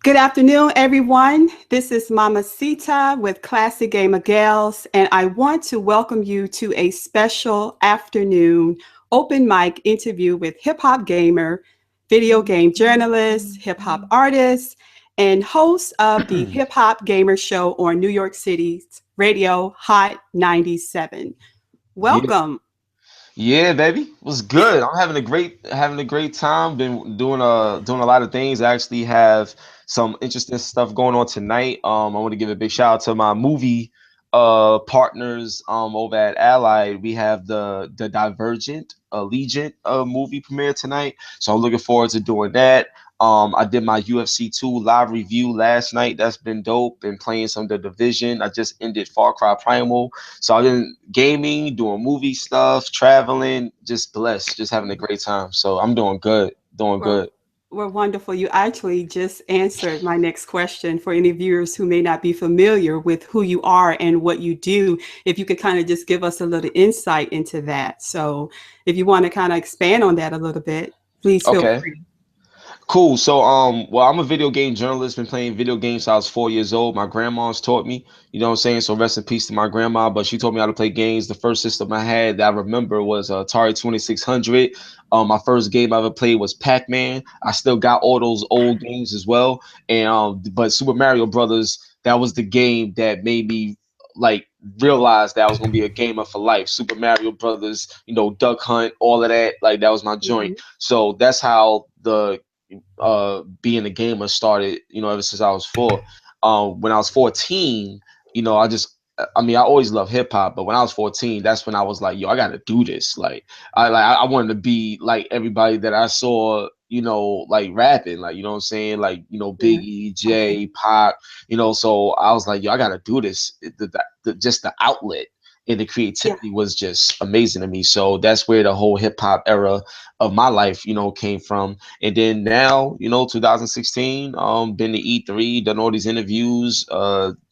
Good afternoon, everyone. This is MamaCita with Classic Gamer Gals, and I want to welcome you to a special afternoon open mic interview with HipHopGamer, video game journalist, hip hop artist, and host of the Hip Hop Gamer Show on New York City's radio Hot 97. Yeah, Welcome. yeah, baby. Was good. I'm having a great time. Been doing a lot of things. I actually have some interesting stuff going on tonight. I want to give a big shout out to my movie partners over at Allied. We have the Divergent Allegiant movie premiere tonight. So I'm looking forward to doing that. I did my UFC 2 live review last night. That's been dope. Been playing some of the Division. I just ended Far Cry Primal. So I've been gaming, doing movie stuff, traveling, just blessed, just having a great time. So I'm doing good, doing Well, good. well, wonderful. You actually just answered my next question for any viewers who may not be familiar with who you are and what you do. If you could kind of just give us a little insight into that. So, if you want to kind of expand on that a little bit, please feel Okay. free. Cool. So, well, I'm a video game journalist. Been playing video games since I was 4 years old. My grandma's taught me. You know what I'm saying? So rest in peace to my grandma. But she taught me how to play games. The first system I had that I remember was Atari 2600. My first game I ever played was Pac-Man. I still got all those old games as well. And but Super Mario Brothers, that was the game that made me like realize that I was gonna be a gamer for life. Super Mario Brothers, Duck Hunt, all of that. Like that was my joint. Mhm. So that's how the being a gamer started, ever since I was four. When I was 14, I mean, I always loved hip hop, but when I was 14, that's when I was like, yo, I gotta do this. Like I wanted to be like everybody that I saw, like rapping, like, you know what I'm saying? Like, Yeah. Biggie, Okay. Jay, Pac, so I was like, yo, I gotta do this. Just the outlet and the Yeah. creativity was just amazing to me. So that's where the whole hip hop era of my life, came from. And then now, 2016, been to E3, done all these interviews,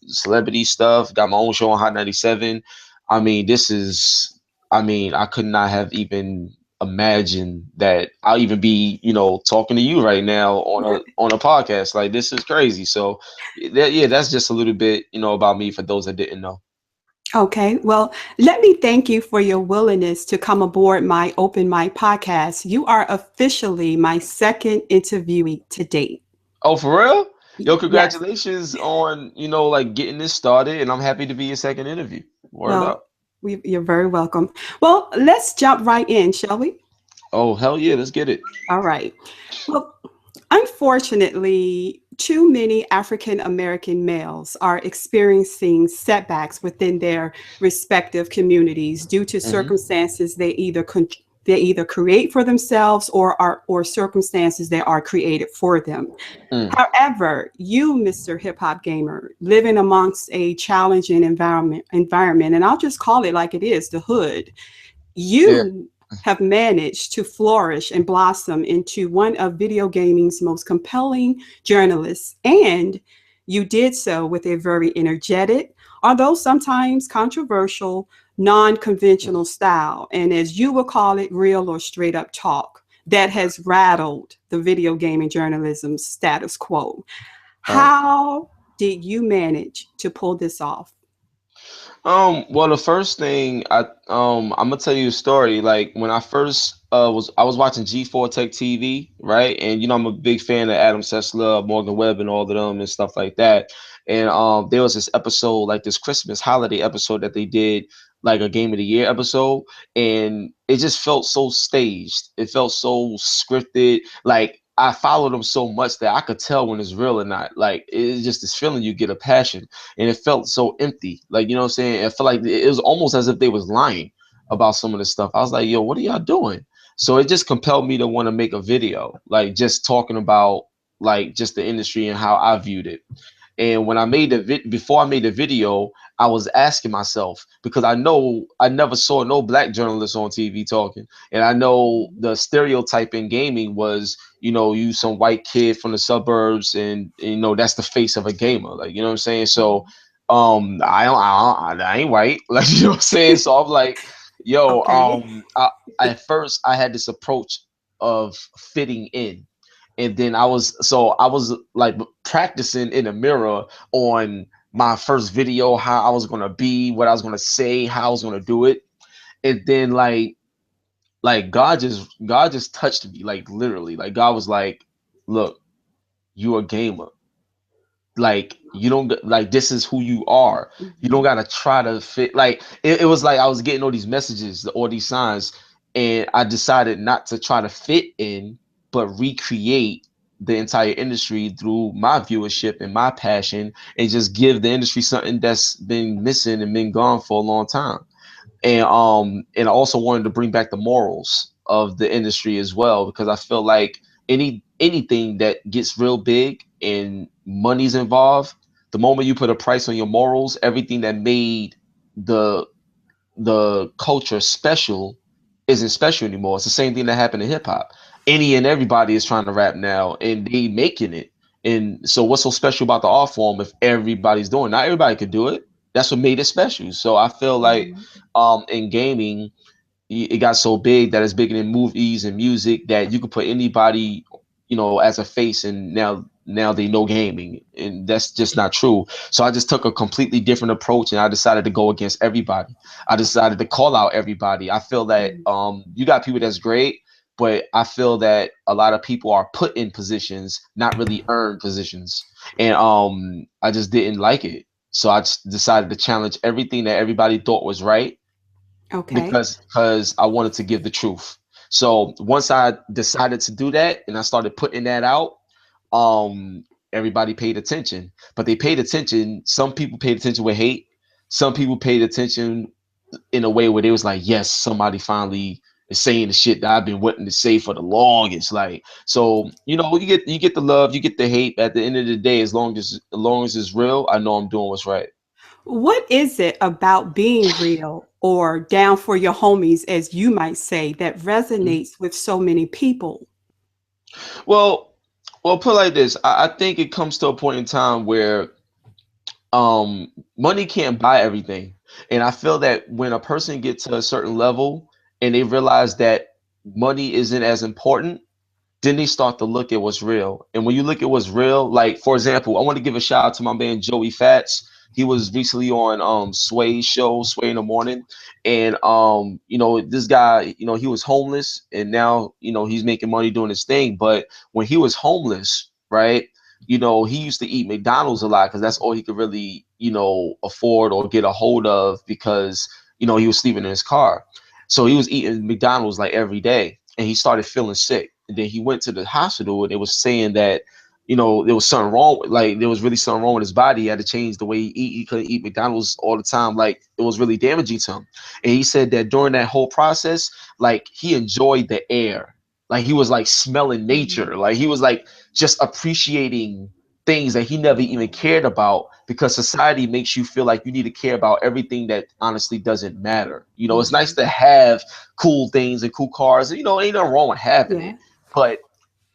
celebrity stuff, got my own show on Hot 97. I mean, I could not have even imagined that I'll even be, talking to you right now on a podcast. Like this is crazy. So yeah, that's just a little bit, about me for those that didn't know. Okay, well, let me thank you for your willingness to come aboard my open mic podcast. You are officially my second interviewee to date. Oh, for real? Yo, Yes. congratulations on, like getting this started, and I'm happy to be your second interview. Word Well, up. you're very welcome. Well, let's jump right in, shall we? Oh, hell yeah, let's get it. All right. Well, unfortunately, too many African American males are experiencing setbacks within their respective communities due to Hmm. circumstances they either create for themselves or circumstances that are created for them. Mm. However, you, Mr. Hip Hop Gamer, living amongst a challenging environment, and I'll just call it like it is, the hood, Yeah. you have managed to flourish and blossom into one of video gaming's most compelling journalists. And you did so with a very energetic, although sometimes controversial, non conventional style. And as you will call it, real or straight up talk that has rattled the video gaming journalism status quo. All right. How did you manage to pull this off? Well, the first thing I'm gonna tell you a story. Like when I first I was watching G4 Tech TV, right? And I'm a big fan of Adam Sessler, Morgan Webb, and all of them and stuff like that. And there was this episode, like this Christmas holiday episode that they did, like a Game of the Year episode, and it just felt so staged. It felt so scripted. Like I followed them so much that I could tell when it's real or not. Like it's just this feeling you get a passion, and it felt so empty. Like, you know what I'm saying? I felt like it was almost as if they was lying about some of the stuff. I was like, yo, what are y'all doing? So it just compelled me to want to make a video, like just talking about like just the industry and how I viewed it. And when I made before I made the video, I was asking myself because I know I never saw no black journalists on TV talking, and I know the stereotype in gaming was, you some white kid from the suburbs, and that's the face of a gamer, like, you know what I'm saying. So, I ain't white, like, you know what I'm saying. So I'm like, yo, Okay. at first I had this approach of fitting in, And then I was like practicing in the mirror on my first video, how I was gonna be, what I was gonna say, how I was gonna do it. And then like God just touched me, like literally. Like God was like, look, you a gamer. Like you don't like this is who you are. You don't Mhm. gotta try to fit. Like it was like I was getting all these messages, all these signs, and I decided not to try to fit in, but recreate the entire industry through my viewership and my passion, and just give the industry something that's been missing and been gone for a long time. And I also wanted to bring back the morals of the industry as well, because I feel like anything that gets real big and money's involved, the moment you put a price on your morals, everything that made the culture special isn't special anymore. It's the same thing that happened in hip hop. Any and everybody is trying to rap now, and they making it. And so, what's so special about the art form if everybody's doing? Not everybody could do it. That's what made it special. So I feel like, Mhm. in gaming, it got so big that it's bigger than movies and music that you could put anybody, as a face, and now they know gaming, and that's just not true. So I just took a completely different approach, and I decided to go against everybody. I decided to call out everybody. I feel that Mhm. you got people that's great, but I feel that a lot of people are put in positions, not really earned positions, and I just didn't like it. So I just decided to challenge everything that everybody thought was right, Okay. because I wanted to give the truth. So once I decided to do that and I started putting that out, um, everybody paid attention. But they paid attention. Some people paid attention with hate. Some people paid attention in a way where they was like, yes, somebody finally is saying the shit that I've been wanting to say for the longest. Like, so you get the love, you get the hate. At the end of the day, as long as it's real, I know I'm doing what's right. What is it about being real or down for your homies, as you might say, that Mhm. resonates with so many people? Well, put it like this. I think it comes to a point in time where money can't buy everything, and I feel that when a person gets to a certain level and they realize that money isn't as important, then they start to look at what's real. And when you look at what's real, like for example, I want to give a shout out to my man Joey Fats. He was recently on Sway's show, Sway in the Morning. And this guy, he was homeless, and now, he's making money doing his thing. But when he was homeless, right, he used to eat McDonald's a lot because that's all he could really, afford or get a hold of, because, he was sleeping in his car. So he was eating McDonald's like every day, and he started feeling sick. And then he went to the hospital, and it was saying that, there was something wrong. Like there was really something wrong with his body. He had to change the way he eat. He couldn't eat McDonald's all the time. Like it was really damaging to him. And he said that during that whole process, like he enjoyed the air. Like he was like smelling Mhm. nature. Like he was like just appreciating things that he never even cared about, because society makes you feel like you need to care about everything that honestly doesn't matter. It's nice Mhm. to have cool things and cool cars. Ain't nothing wrong with having it, Yeah. but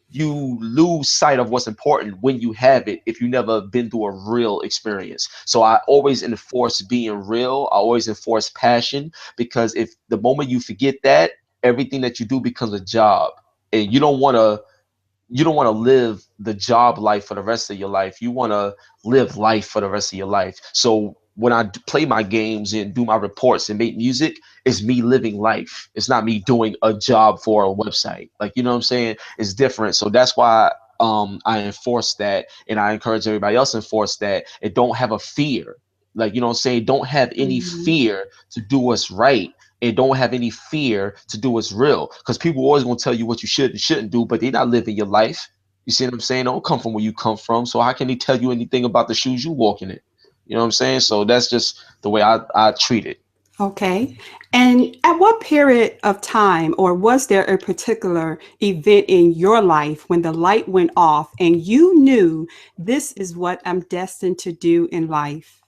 you lose sight of what's important when you have it if you never been through a real experience. So I always enforce being real. I always enforce passion, because if the moment you forget that, everything that you do becomes a job, and you don't want to live the job life for the rest of your life. You want to live life for the rest of your life. So when I play my games and do my reports and make music, it's me living life. It's not me doing a job for a website. Like, you know what I'm saying? It's different. So that's why I enforce that, and I encourage everybody else to enforce that, and don't have a fear. Like, you know what I'm saying? Don't have any Mhm. fear to do what's right, and don't have any fear to do what's real. Because people always gonna tell you what you should and shouldn't do, but they're not living your life. You see what I'm saying? Don't come from where you come from. So how can they tell you anything about the shoes you walking in? You know what I'm saying? So that's just the way I treat it. Okay. And at what period of time, or was there a particular event in your life when the light went off and you knew this is what I'm destined to do in life?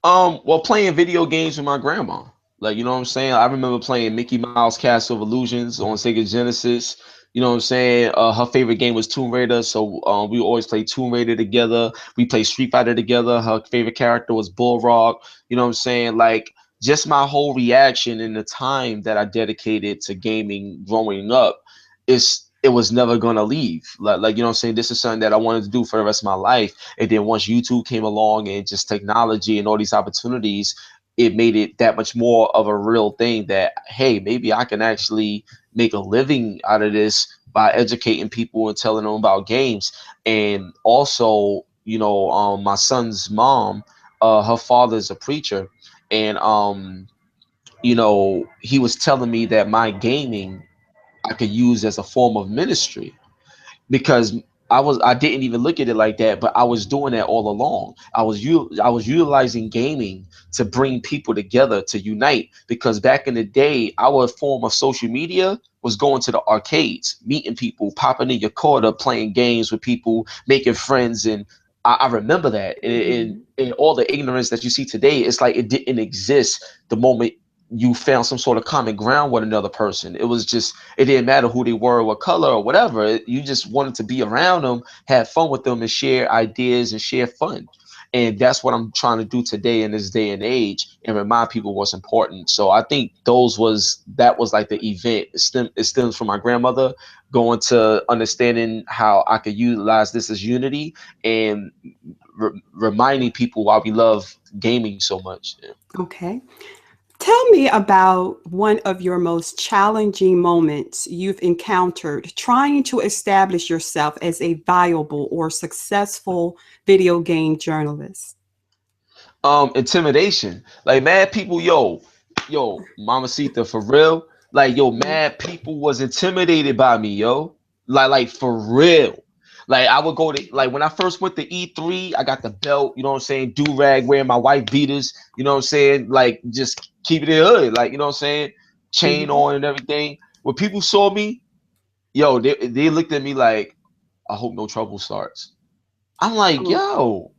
Well, playing video games with my grandma. Like, you know what I'm saying? I remember playing Mickey Mouse Castle of Illusions on Sega Genesis. You know what I'm saying? Her favorite game was Tomb Raider, so we always played Tomb Raider together. We played Street Fighter together. Her favorite character was Bullrock. You know what I'm saying? Like, just my whole reaction and the time that I dedicated to gaming growing up it was never gonna leave. Like you know what I'm saying, this is something that I wanted to do for the rest of my life. And then once YouTube came along and just technology and all these opportunities, it made it that much more of a real thing that, hey, maybe I can actually make a living out of this by educating people and telling them about games. And also, my son's mom, her father's a preacher, and he was telling me that my gaming I could use as a form of ministry, because I didn't even look at it like that, but I was doing that all along. I was utilizing gaming to bring people together, to unite, because back in the day, our form of social media was going to the arcades, meeting people, popping in your quarter, playing games with people, making friends. And I remember that. And all the ignorance that you see today, it's like it didn't exist the moment you found some sort of common ground with another person. It was just, it didn't matter who they were, what color or whatever. You just wanted to be around them, have fun with them, and share ideas and share fun. And that's what I'm trying to do today in this day and age, and remind people what's important. So I think that was like the event. It stems from my grandmother going to understanding how I could utilize this as unity, and reminding people why we love gaming so much. Yeah. Okay. Tell me about one of your most challenging moments you've encountered trying to establish yourself as a viable or successful video game journalist. Intimidation. Like mad people, yo, MamaCita, for real. Like, yo, Mhm. mad people was intimidated by me, yo. Like for real. Like I would go to, like, when I first went to E3, I got the belt, you know what I'm saying, do rag, wearing my wife beaters, you know what I'm saying, like just keeping it hood, like, you know what I'm saying, chain Mhm. on and everything. When people saw me, yo, they looked at me like, I hope no trouble starts. I'm like, Oh,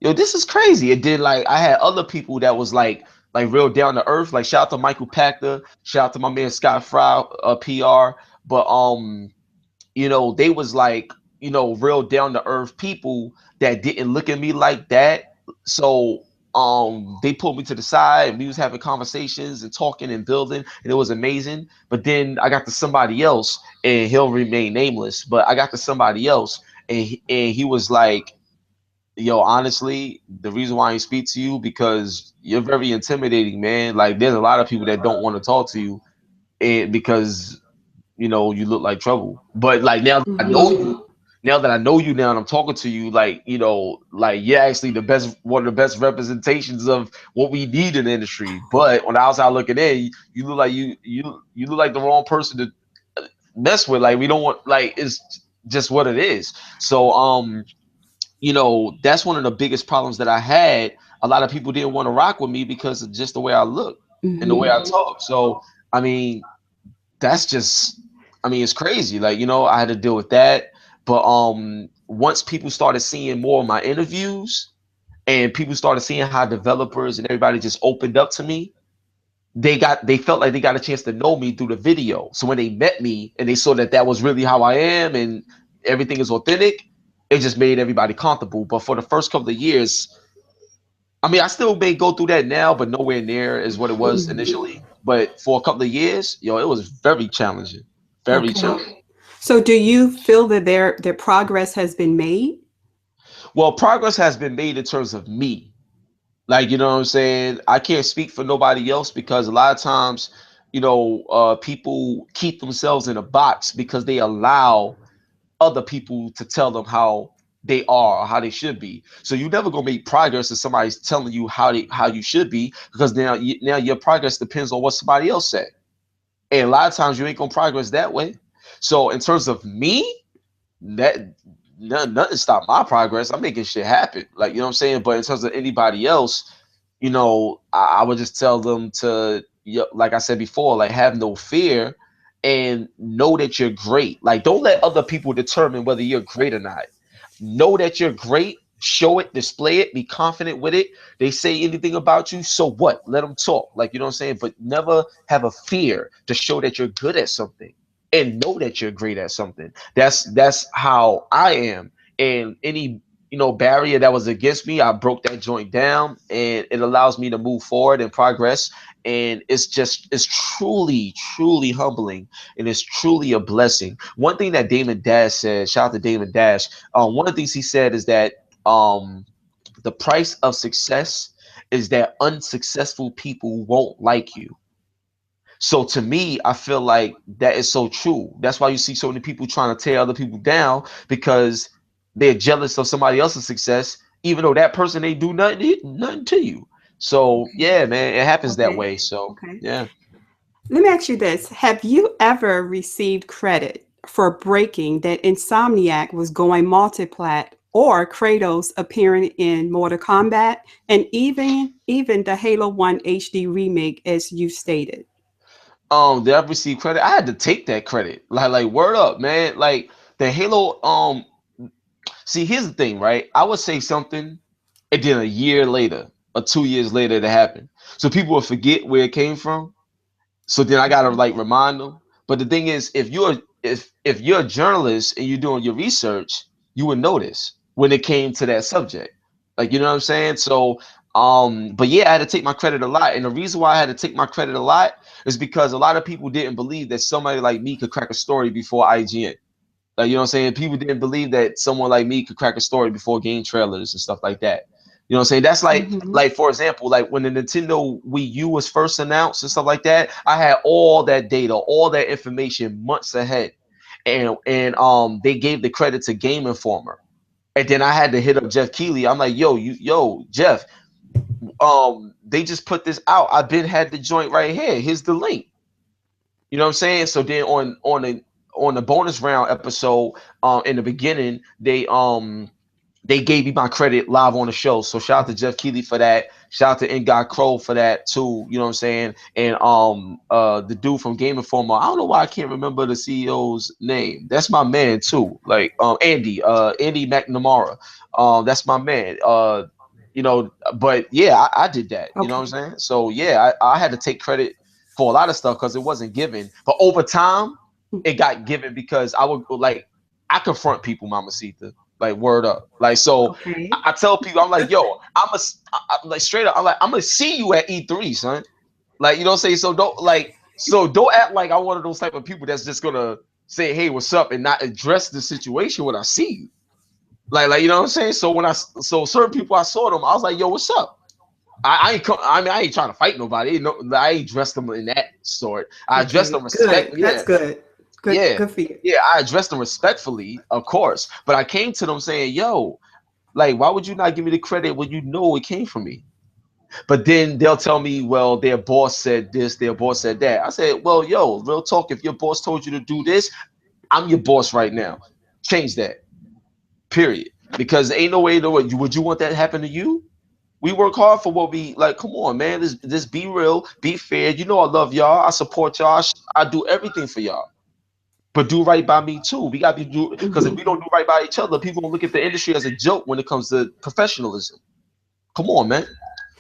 yo, this is crazy. It did, like, I had other people that was like real down to earth. Like shout out to Michael Pachter, shout out to my man Scott Fry, PR. But they was like, real down to earth people that didn't look at me like that. So they pulled me to the side and we was having conversations and talking and building, and it was amazing. But then I got to somebody else, and he'll remain nameless, but I got to somebody else, and he was like, yo, honestly, the reason why I speak to you, because you're very intimidating, man. Like there's a lot of people that don't want to talk to you, and because you look like trouble. But like now that I know mhm. you, now and I'm talking to you, like, like you're actually one of the best representations of what we need in the industry. But on the outside looking in, you look like you look like the wrong person to mess with. Like we don't want, like, it's just what it is. So that's one of the biggest problems that I had. A lot of people didn't want to rock with me because of just the way I look and the way I Mhm. talk. So, I mean, that's just, I mean, it's crazy. Like, I had to deal with that. But once people started seeing more of my interviews, and people started seeing how developers and everybody just opened up to me, they felt like they got a chance to know me through the video. So when they met me and they saw that that was really how I am and everything is authentic, it just made everybody comfortable. But for the first couple of years, I mean, I still may go through that now, but nowhere near as what it was initially. But for a couple of years, it was very challenging, very Okay. challenging. So do you feel that their progress has been made? Well, progress has been made in terms of me. Like, you know what I'm saying? I can't speak for nobody else, because a lot of times, people keep themselves in a box because they allow other people to tell them how they are or how they should be. So you never gonna make progress if somebody's telling you how you should be, because now your progress depends on what somebody else said. And a lot of times you ain't gonna progress that way. So in terms of me, that nothing stopped my progress. I'm making shit happen. Like, you know what I'm saying? But in terms of anybody else, I would just tell them to, like I said before, like, have no fear and know that you're great. Like, don't let other people determine whether you're great or not. Know that you're great. Show it, display it, be confident with it. They say anything about you, so what? Let them talk. Like, you know what I'm saying? But never have a fear to show that you're good at something, and know that you're great at something. That's how I am. And barrier that was against me. I broke that joint down, and it allows me to move forward and progress. And it's truly, truly humbling, and it's truly a blessing. One thing that Damon Dash said, shout out to Damon Dash. One of the things he said is that um, the price of success is that unsuccessful people won't like you. So to me, I feel like that is so true. That's why you see so many people trying to tear other people down because they're jealous of somebody else's success, even though that person ain't do nothing to you. So Okay. yeah, man, it happens that Okay. way. So Okay. yeah. Let me ask you this. Have you ever received credit for breaking that Insomniac was going multiplat or Kratos appearing in Mortal Kombat and even the Halo 1 HD remake as you stated? Did I receive credit? I had to take that credit. Like word up, man. Like the Halo. See, here's the thing, right? I would say something, and then a year later or 2 years later, it happened. So people will forget where it came from. So then I gotta like remind them. But the thing is, if you're a journalist and you're doing your research, you would notice when it came to that subject. Like you know what I'm saying? So but yeah, I had to take my credit a lot. And the reason why I had to take my credit a lot is because a lot of people didn't believe that somebody like me could crack a story before IGN. Like, you know what I'm saying? People didn't believe that someone like me could crack a story before game trailers and stuff like that. You know what I'm saying? That's Mm-hmm. like for example, like when the Nintendo Wii U was first announced and stuff like that, I had all that data, all that information months ahead. And they gave the credit to Game Informer. And then I had to hit up Jeff Keighley. I'm like, yo, Jeff, they just put this out. I've been had the joint right here. Here's the link. You know what I'm saying? So then on the bonus round episode, in the beginning, they gave me my credit live on the show. So shout out to Jeff Keighley for that. Shout out to N Crow for that too. You know what I'm saying? And the dude from Game Informer. I don't know why I can't remember the CEO's name. That's my man too. Like Andy McNamara. That's my man. But yeah, I did that. You know what I'm Okay. saying? So yeah, I had to take credit for a lot of stuff because it wasn't given. But over time, it got given because I would like I confront people, Mama Sita. Like word up. Like so Okay. I tell people, I'm like, yo, like straight up, I'm like, I'm gonna see you at E3, son. Like, you know what I'm saying? So don't act like I'm one of those type of people that's just gonna say, hey, what's up, and not address the situation when I see you. Like you know what I'm saying? So certain people I saw them, I was like, yo, what's up? I ain't come, I mean I ain't trying to fight nobody. I ain't dressed them in that sort. I addressed Okay. them respect. Good. That's Yeah, good. Good. yeah, Good for you. yeah. I addressed them respectfully, of course. But I came to them saying, yo, like, why would you not give me the credit when you know it came from me? But then they'll tell me, well, their boss said this, their boss said that. I said, well, yo, real talk. If your boss told you to do this, I'm your boss right now. Change that. Period. Because ain't no way. No way. Would you want that to happen to you? We work hard for what we like. Come on, man. This be real, be fair. You know I love y'all. I support y'all. I do everything for y'all. But do right by me too. We got to do because if Mhm. we don't do right by each other, people will look at the industry as a joke when it comes to professionalism. Come on, man.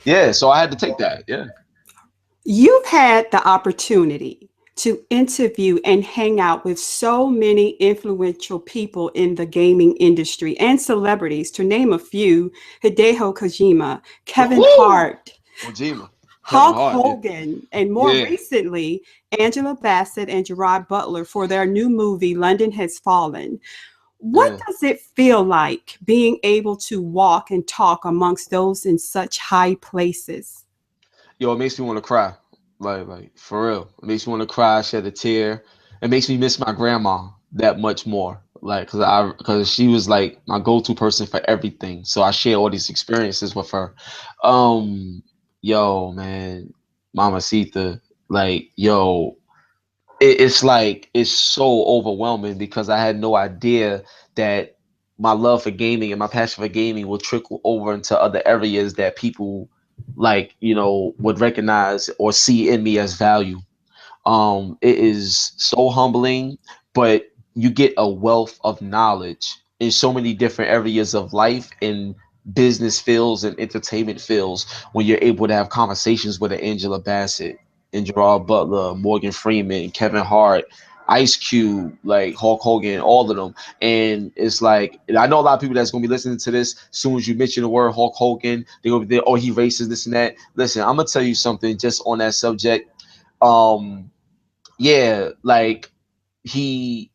Yeah, so I had to take that. Yeah. You've had the opportunity to interview and hang out with so many influential people in the gaming industry and celebrities, to name a few: Hideo Kojima, Kevin Woo! Hart, Ojima. Kevin Hulk Hart. Yeah. Hogan, and more Yeah. recently, Angela Bassett and Gerard Butler for their new movie, London Has Fallen. What Yeah. does it feel like being able to walk and talk amongst those in such high places? Yo, it makes me want to cry. Like for real. It makes me want to cry, shed a tear. It makes me miss my grandma that much more. Like, cause she was like my go-to person for everything. So I share all these experiences with her. Um, yo, man, Mama Sita, like, yo, it's like it's so overwhelming because I had no idea that my love for gaming and my passion for gaming will trickle over into other areas that people like would recognize or see in me as value. It is so humbling, but you get a wealth of knowledge in so many different areas of life, in business fields and entertainment fields, when you're able to have conversations with an Angela Bassett and Gerard Butler, Morgan Freeman, Kevin Hart. Ice Cube, like Hulk Hogan, all of them. And it's like, and I know a lot of people that's gonna be listening to this. As soon as you mention the word Hulk Hogan, they're gonna be there, oh, he racist, this and that. Listen, I'm gonna tell you something just on that subject. Um, yeah, like he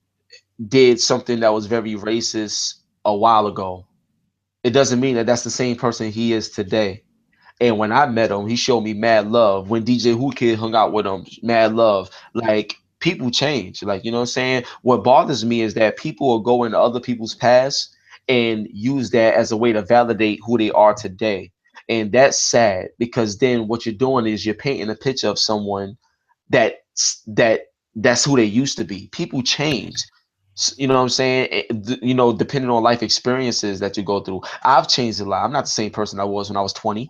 did something that was very racist a while ago. It doesn't mean that that's the same person he is today. And when I met him, he showed me mad love. When DJ Who Kid hung out with him, mad love. Like people change. Like, you know what I'm saying? What bothers me is that people will go into other people's past and use that as a way to validate who they are today. And that's sad because then what you're doing is you're painting a picture of someone that that's who they used to be. People change. You know what I'm saying? You know, depending on life experiences that you go through. I've changed a lot. I'm not the same person I was when I was 20.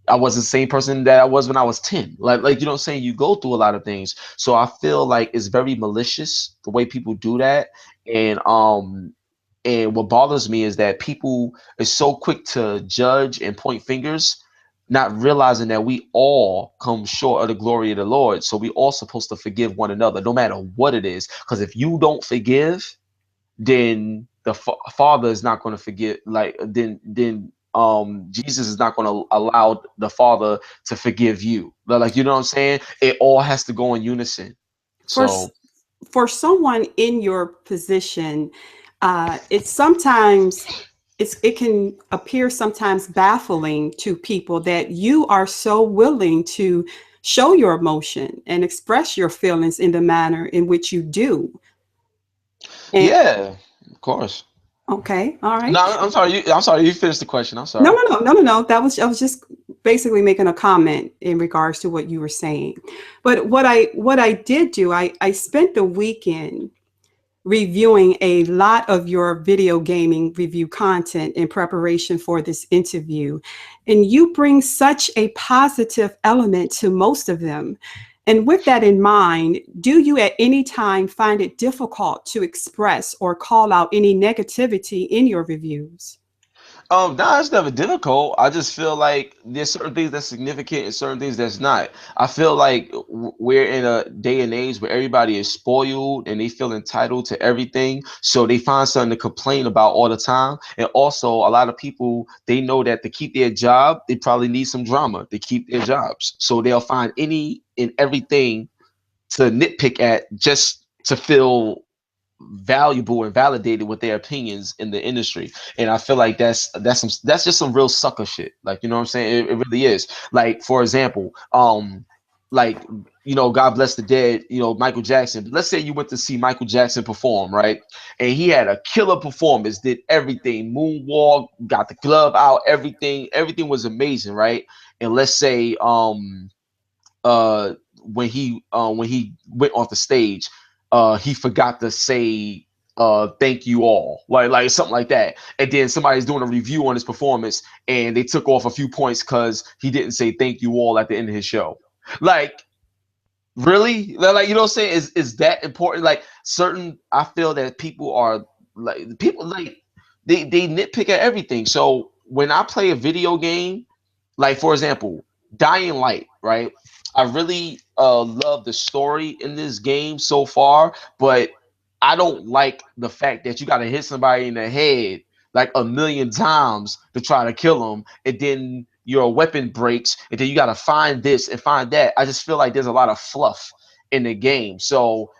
I wasn't the same person that I was when I was 10. Like you know what I'm saying? You go through a lot of things. So I feel like it's very malicious the way people do that. And and what bothers me is that people are so quick to judge and point fingers, not realizing that we all come short of the glory of the Lord. So we all supposed to forgive one another, no matter what it is. Because if you don't forgive, then the Father is not going to forgive. Like then Jesus is not going to allow the Father to forgive you. Like you know what I'm saying? It all has to go in unison. For So for someone in your position, it's sometimes it can appear sometimes baffling to people that you are so willing to show your emotion and express your feelings in the manner in which you do. And yeah, of course. okay, all No, right. I'm sorry. I'm sorry. You finished the question. I'm No, sorry. no, no, no, no, no. That was I was just basically making a comment in regards to what you were saying. But what I did do, I spent the weekend reviewing a lot of your video gaming review content in preparation for this interview. And you bring such a positive element to most of them. And with that in mind, do you at any time find it difficult to express or call out any negativity in your reviews? No, it's never difficult. I just feel like there's certain things that's significant and certain things that's not. I feel like we're in a day and age where everybody is spoiled and they feel entitled to everything, so they find something to complain about all the time. And also, a lot of people they know that to keep their job, they probably need some drama to keep their jobs, so they'll find any and everything to nitpick at just to feel valuable and validated with their opinions in the industry. And I feel like that's just some real sucker shit. Like you know what I'm saying? It really is. Like for example, like you know, God bless the dead, you know, Michael Jackson. Let's say you went to see Michael Jackson perform, right? And he had a killer performance, did everything, moonwalk, got the glove out, everything was amazing, right? And let's say uh when he went off the stage, he forgot to say thank you all, like something like that. And then somebody's doing a review on his performance and they took off a few points because he didn't say thank you all at the end of his show. Like really? Like you know what I'm saying? Is that important? Like certain I feel that people are like people like they nitpick at everything. So when I play a video game, like for example, Dying Light, right? I really love the story in this game so far, but I don't like the fact that you got to hit somebody in the head like a million times to try to kill them, and then your weapon breaks, and then you got to find this and find that. I just feel like there's a lot of fluff in the game. So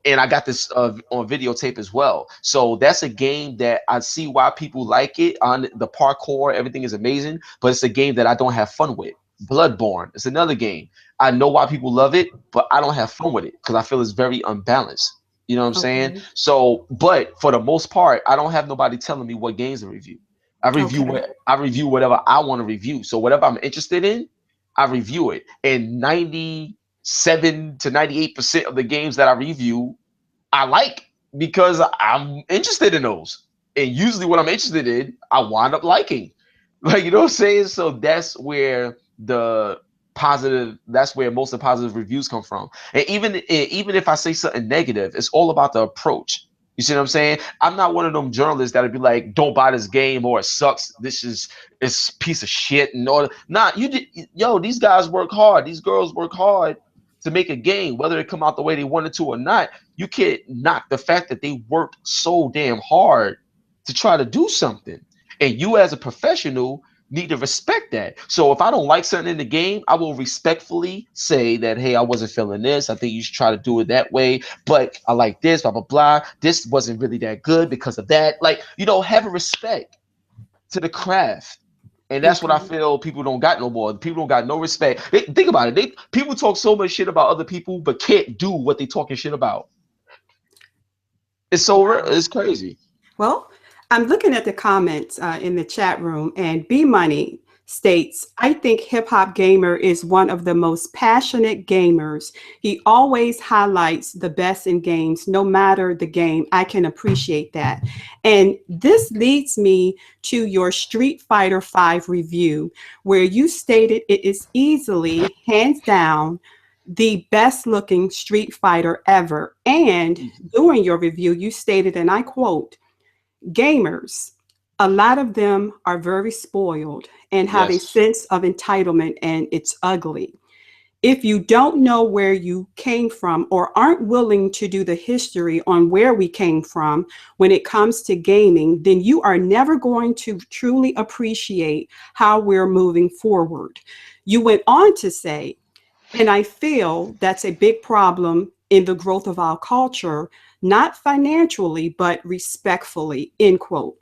and I got this on videotape as well, so that's a game that I see why people like it. On the parkour, everything is amazing, but it's a game that I don't have fun with. Bloodborne, it's another game I know why people love it, but I don't have fun with it because I feel it's very unbalanced. You know what I'm saying? Okay. So but for the most part I don't have nobody telling me what games to review. Okay. I review whatever I want to review. So whatever I'm interested in, I review it. And 97 to 98% of the games that I review, I like because I'm interested in those. And usually what I'm interested in, I wind up liking. Like, you know what I'm saying? So that's where most of the positive reviews come from. And even if I say something negative, it's all about the approach. You see what I'm saying? I'm not one of them journalists that'd be like, "Don't buy this game or it sucks. It's piece of shit." And all. Nah, you did. Yo, these guys work hard. These girls work hard to make a game, whether it come out the way they wanted to or not. You can't knock the fact that they worked so damn hard to try to do something. And you as a professional need to respect that. So if I don't like something in the game, I will respectfully say that, hey, I wasn't feeling this. I think you should try to do it that way. But I like this, blah, blah, blah. This wasn't really that good because of that. Like, have a respect to the craft. And that's what I Okay. feel people don't got no more. People don't got no respect. Think about it. People talk so much shit about other people, but can't do what they talking shit about. Wow. It's crazy. Well, I'm looking at the comments in the chat room, and B Money states, I think Hip Hop Gamer is one of the most passionate gamers. He always highlights the best in games, no matter the game. I can appreciate that. And this leads me to your Street Fighter V review, where you stated it is easily, hands down, the best looking Street Fighter ever. And during your review, you stated, and I quote, gamers, a lot of them are very spoiled and have a Yes. sense of entitlement, and it's ugly. If you don't know where you came from or aren't willing to do the history on where we came from when it comes to gaming, then you are never going to truly appreciate how we're moving forward. You went on to say, and I feel that's a big problem in the growth of our culture, not financially, but respectfully, end quote.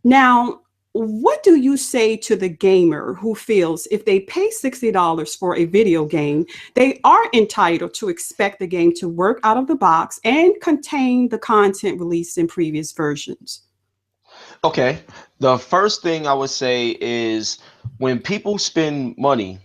Now, what do you say to the gamer who feels if they pay $60 for a video game, they are entitled to expect the game to work out of the box and contain the content released in previous versions? Okay. The first thing I would say is when people spend money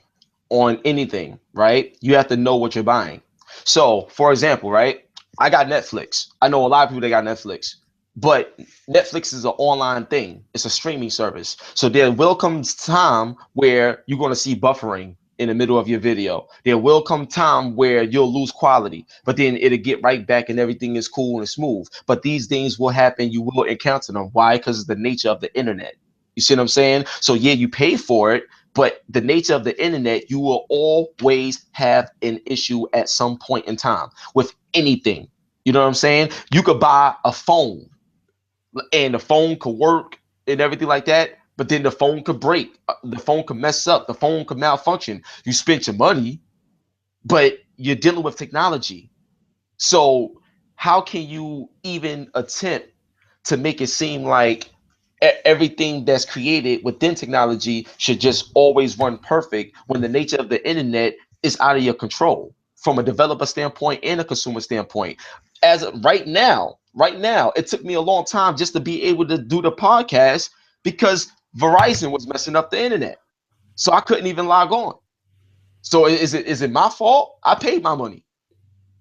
on anything, right? You have to know what you're buying. So, for example, right? I got Netflix. I know a lot of people that got Netflix, but Netflix is an online thing. It's a streaming service. So there will come time where you're going to see buffering in the middle of your video. There will come time where you'll lose quality, but then it'll get right back and everything is cool and smooth. But these things will happen. You will encounter them. Why? Because it's the nature of the internet. You see what I'm saying? So yeah, you pay for it, but the nature of the internet, you will always have an issue at some point in time with anything. You know what I'm saying? You could buy a phone and the phone could work and everything like that, but then the phone could break, the phone could mess up, the phone could malfunction. You spent your money, but you're dealing with technology. So how can you even attempt to make it seem like everything that's created within technology should just always run perfect when the nature of the internet is out of your control from a developer standpoint and a consumer standpoint? As of right now, it took me a long time just to be able to do the podcast because Verizon was messing up the internet. So I couldn't even log on. So is it my fault? I paid my money.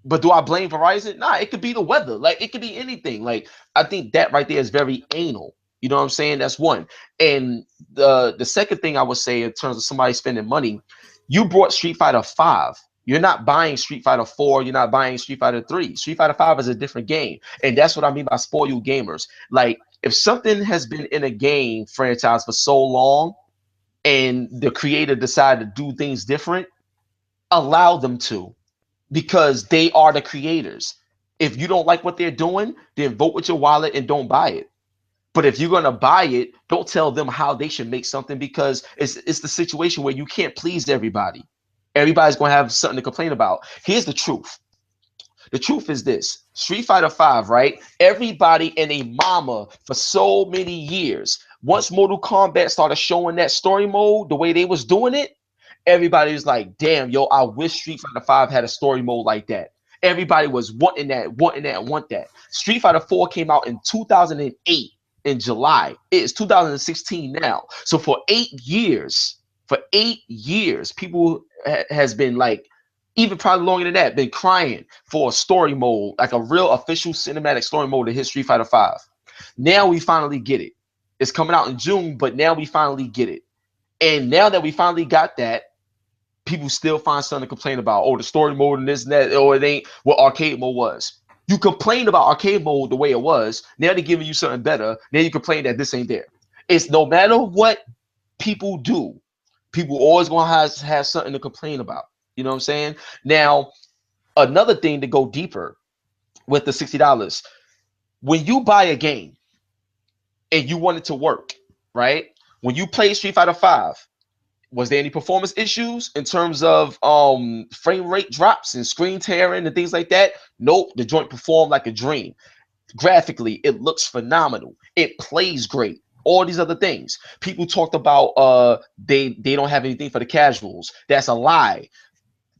But do I blame Verizon? Nah, it could be the weather. Like it could be anything. Like I think that right there is very anal. You know what I'm saying? That's one. And the second thing I would say in terms of somebody spending money, you brought Street Fighter 5. You're not buying Street Fighter 4, you're not buying Street Fighter 3. Street Fighter 5 is a different game. And that's what I mean by spoil gamers. Like if something has been in a game franchise for so long and the creator decided to do things different, allow them to because they are the creators. If you don't like what they're doing, then vote with your wallet and don't buy it. But if you're gonna buy it, don't tell them how they should make something because it's the situation where you can't please everybody. Everybody's gonna have something to complain about. Here's the truth. The truth is this: Street Fighter 5, right? Everybody and a mama for so many years. Once Mortal Kombat started showing that story mode, the way they was doing it, everybody was like, damn, yo, I wish Street Fighter 5 had a story mode like that. Everybody was wanting that, want that. Street Fighter 4 came out in 2008 in July. It's 2016 now. So for 8 years, people has been like, even probably longer than that, been crying for a story mode, like a real official cinematic story mode to hit Street Fighter 5. Now we finally get it. It's coming out in June, but now we finally get it. And now that we finally got that, people still find something to complain about. Oh, the story mode and this and that, or it ain't what arcade mode was. You complained about arcade mode the way it was. Now they're giving you something better. Now you complain that this ain't there. It's no matter what people do, people always gonna have something to complain about. You know what I'm saying? Now, Another thing to go deeper with the $60, when you buy a game and you want it to work, right? When you play Street Fighter 5, was there any performance issues in terms of frame rate drops and screen tearing and things like that? Nope, the joint performed like a dream. Graphically, it looks phenomenal. It plays great. All these other things. People talked about they don't have anything for the casuals. That's a lie.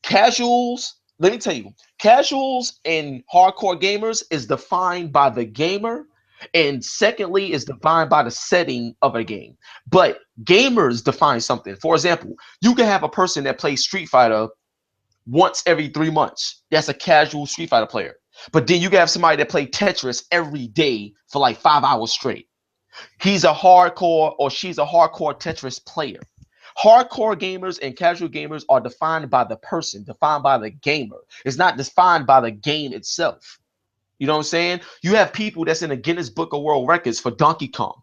Casuals, let me tell you, casuals and hardcore gamers is defined by the gamer, and secondly is defined by the setting of a game. But gamers define something. For example, you can have a person that plays Street Fighter once every 3 months. That's a casual Street Fighter player. But then you can have somebody that play Tetris every day for like 5 hours straight. He's a hardcore or she's a hardcore Tetris player. Hardcore gamers and casual gamers are defined by the person, defined by the gamer. It's not defined by the game itself. You know what I'm saying? You have people that's in the Guinness Book of World Records for Donkey Kong,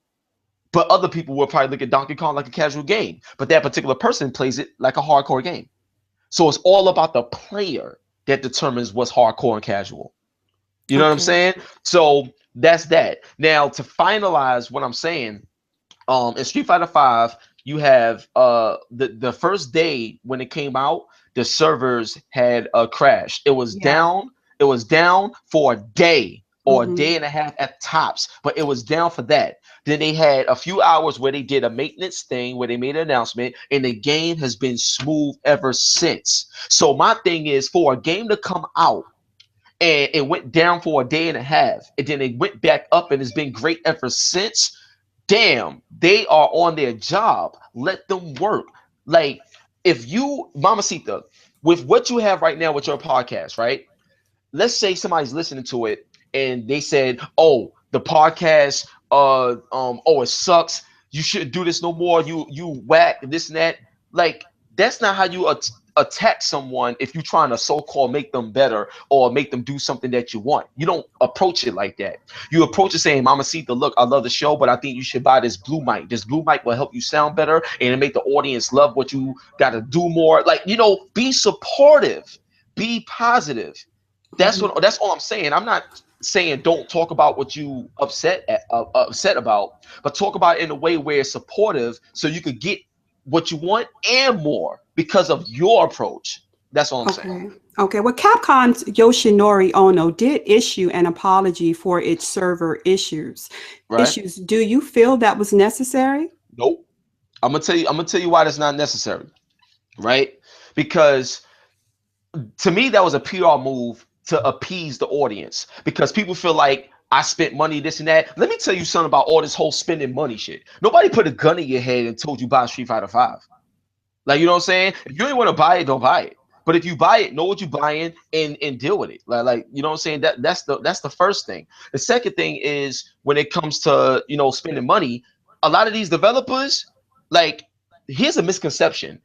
but other people will probably look at Donkey Kong like a casual game, but that particular person plays it like a hardcore game. So it's all about the player that determines what's hardcore and casual. You know what I'm Okay. saying? So that's that. Now to finalize what I'm saying, in Street Fighter 5, you have the first day when it came out, the servers had crashed. Yeah. It was down for a day or a Hmm. day and a half at tops, but it was down for that. Then they had a few hours where they did a maintenance thing where they made an announcement, and the game has been smooth ever since. So my thing is, for a game to come out and it went down for a day and a half, and then it went back up and it's been great ever since. Damn, they are on their job. Let them work. Like, if you, Mamacita, with what you have right now with your podcast, right? Let's say somebody's listening to it and they said, "Oh, the podcast, oh, it sucks. You shouldn't do this no more. You whack this and that." Like, that's not how you attack someone if you're trying to so-called make them better or make them do something that you want. You don't approach it like that. You approach it saying, "Mama Sita, look, I love the show, but I think you should buy this blue mic. This blue mic will help you sound better and it make the audience love what you got to do more." Like, be supportive, be positive. Hmm. That's all I'm saying. I'm not saying don't talk about what you upset about, but talk about it in a way where it's supportive so you could get what you want and more because of your approach. That's all I'm saying. Okay. Okay. Well, Capcom's Yoshinori Ono did issue an apology for its server issues. Right? Issues. Do you feel that was necessary? Nope. I'm gonna tell you why that's not necessary. Right? Because to me that was a PR move to appease the audience because people feel like I spent money, this and that. Let me tell you something about all this whole spending money shit. Nobody put a gun in your head and told you buy Street Fighter 5. Like, you know what I'm saying? If you ain't want to buy it, don't buy it. But if you buy it, know what you're buying and deal with it. Like, you know what I'm saying? That's the first thing. The second thing is when it comes to, spending money, a lot of these developers, like, here's a misconception.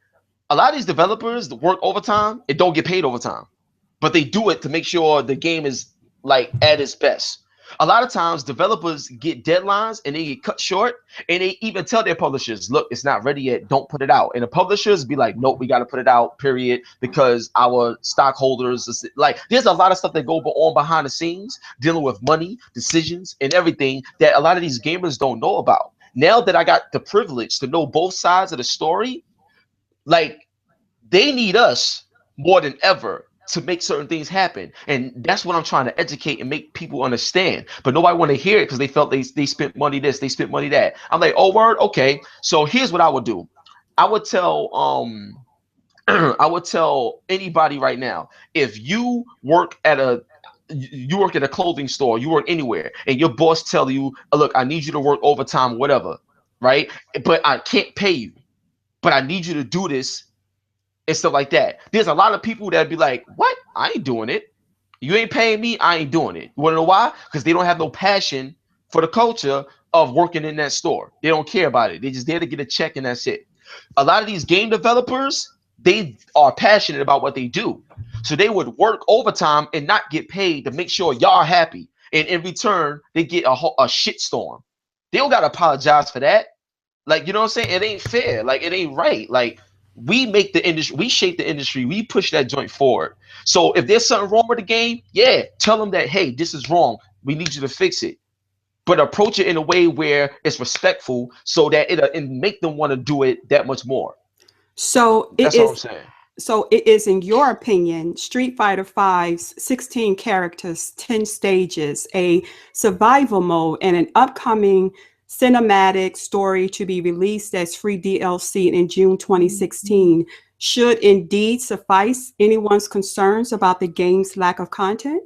A lot of these developers work overtime and don't get paid overtime, but they do it to make sure the game is like at its best. A lot of times developers get deadlines and they get cut short, and they even tell their publishers, "Look, it's not ready yet, don't put it out." And the publishers be like, "Nope, we got to put it out, period, because our stockholders." Like, there's a lot of stuff that go on behind the scenes dealing with money, decisions, and everything that a lot of these gamers don't know about. Now that I got the privilege to know both sides of the story, like, they need us more than ever to make certain things happen, and that's what I'm trying to educate and make people understand. But nobody want to hear it because they felt they spent money this, they spent money that. I'm like, oh, word, okay. So here's what I would do. I would tell I would tell anybody right now, if you work at a clothing store, you work anywhere, and your boss tell you, "Look, I need you to work overtime, whatever, right? But I can't pay you, but I need you to do this," and stuff like that. There's a lot of people that be like, "What? I ain't doing it. You ain't paying me. I ain't doing it." You want to know why? Because they don't have no passion for the culture of working in that store. They don't care about it. They just there to get a check and that's it. A lot of these game developers, they are passionate about what they do. So they would work overtime and not get paid to make sure y'all are happy. And in return, they get a shit storm. They don't got to apologize for that. Like, you know what I'm saying? It ain't fair. Like, it ain't right. Like, we make the industry, we shape the industry, we push that joint forward. So if there's something wrong with the game, yeah, tell them that, hey, this is wrong. We need you to fix it. But approach it in a way where it's respectful so that it'll and make them want to do it that much more. So it That's all I'm is. saying. So it is, in your opinion, Street Fighter V's 16 characters, 10 stages, a survival mode, and an upcoming cinematic story to be released as free DLC in June 2016 should indeed suffice anyone's concerns about the game's lack of content?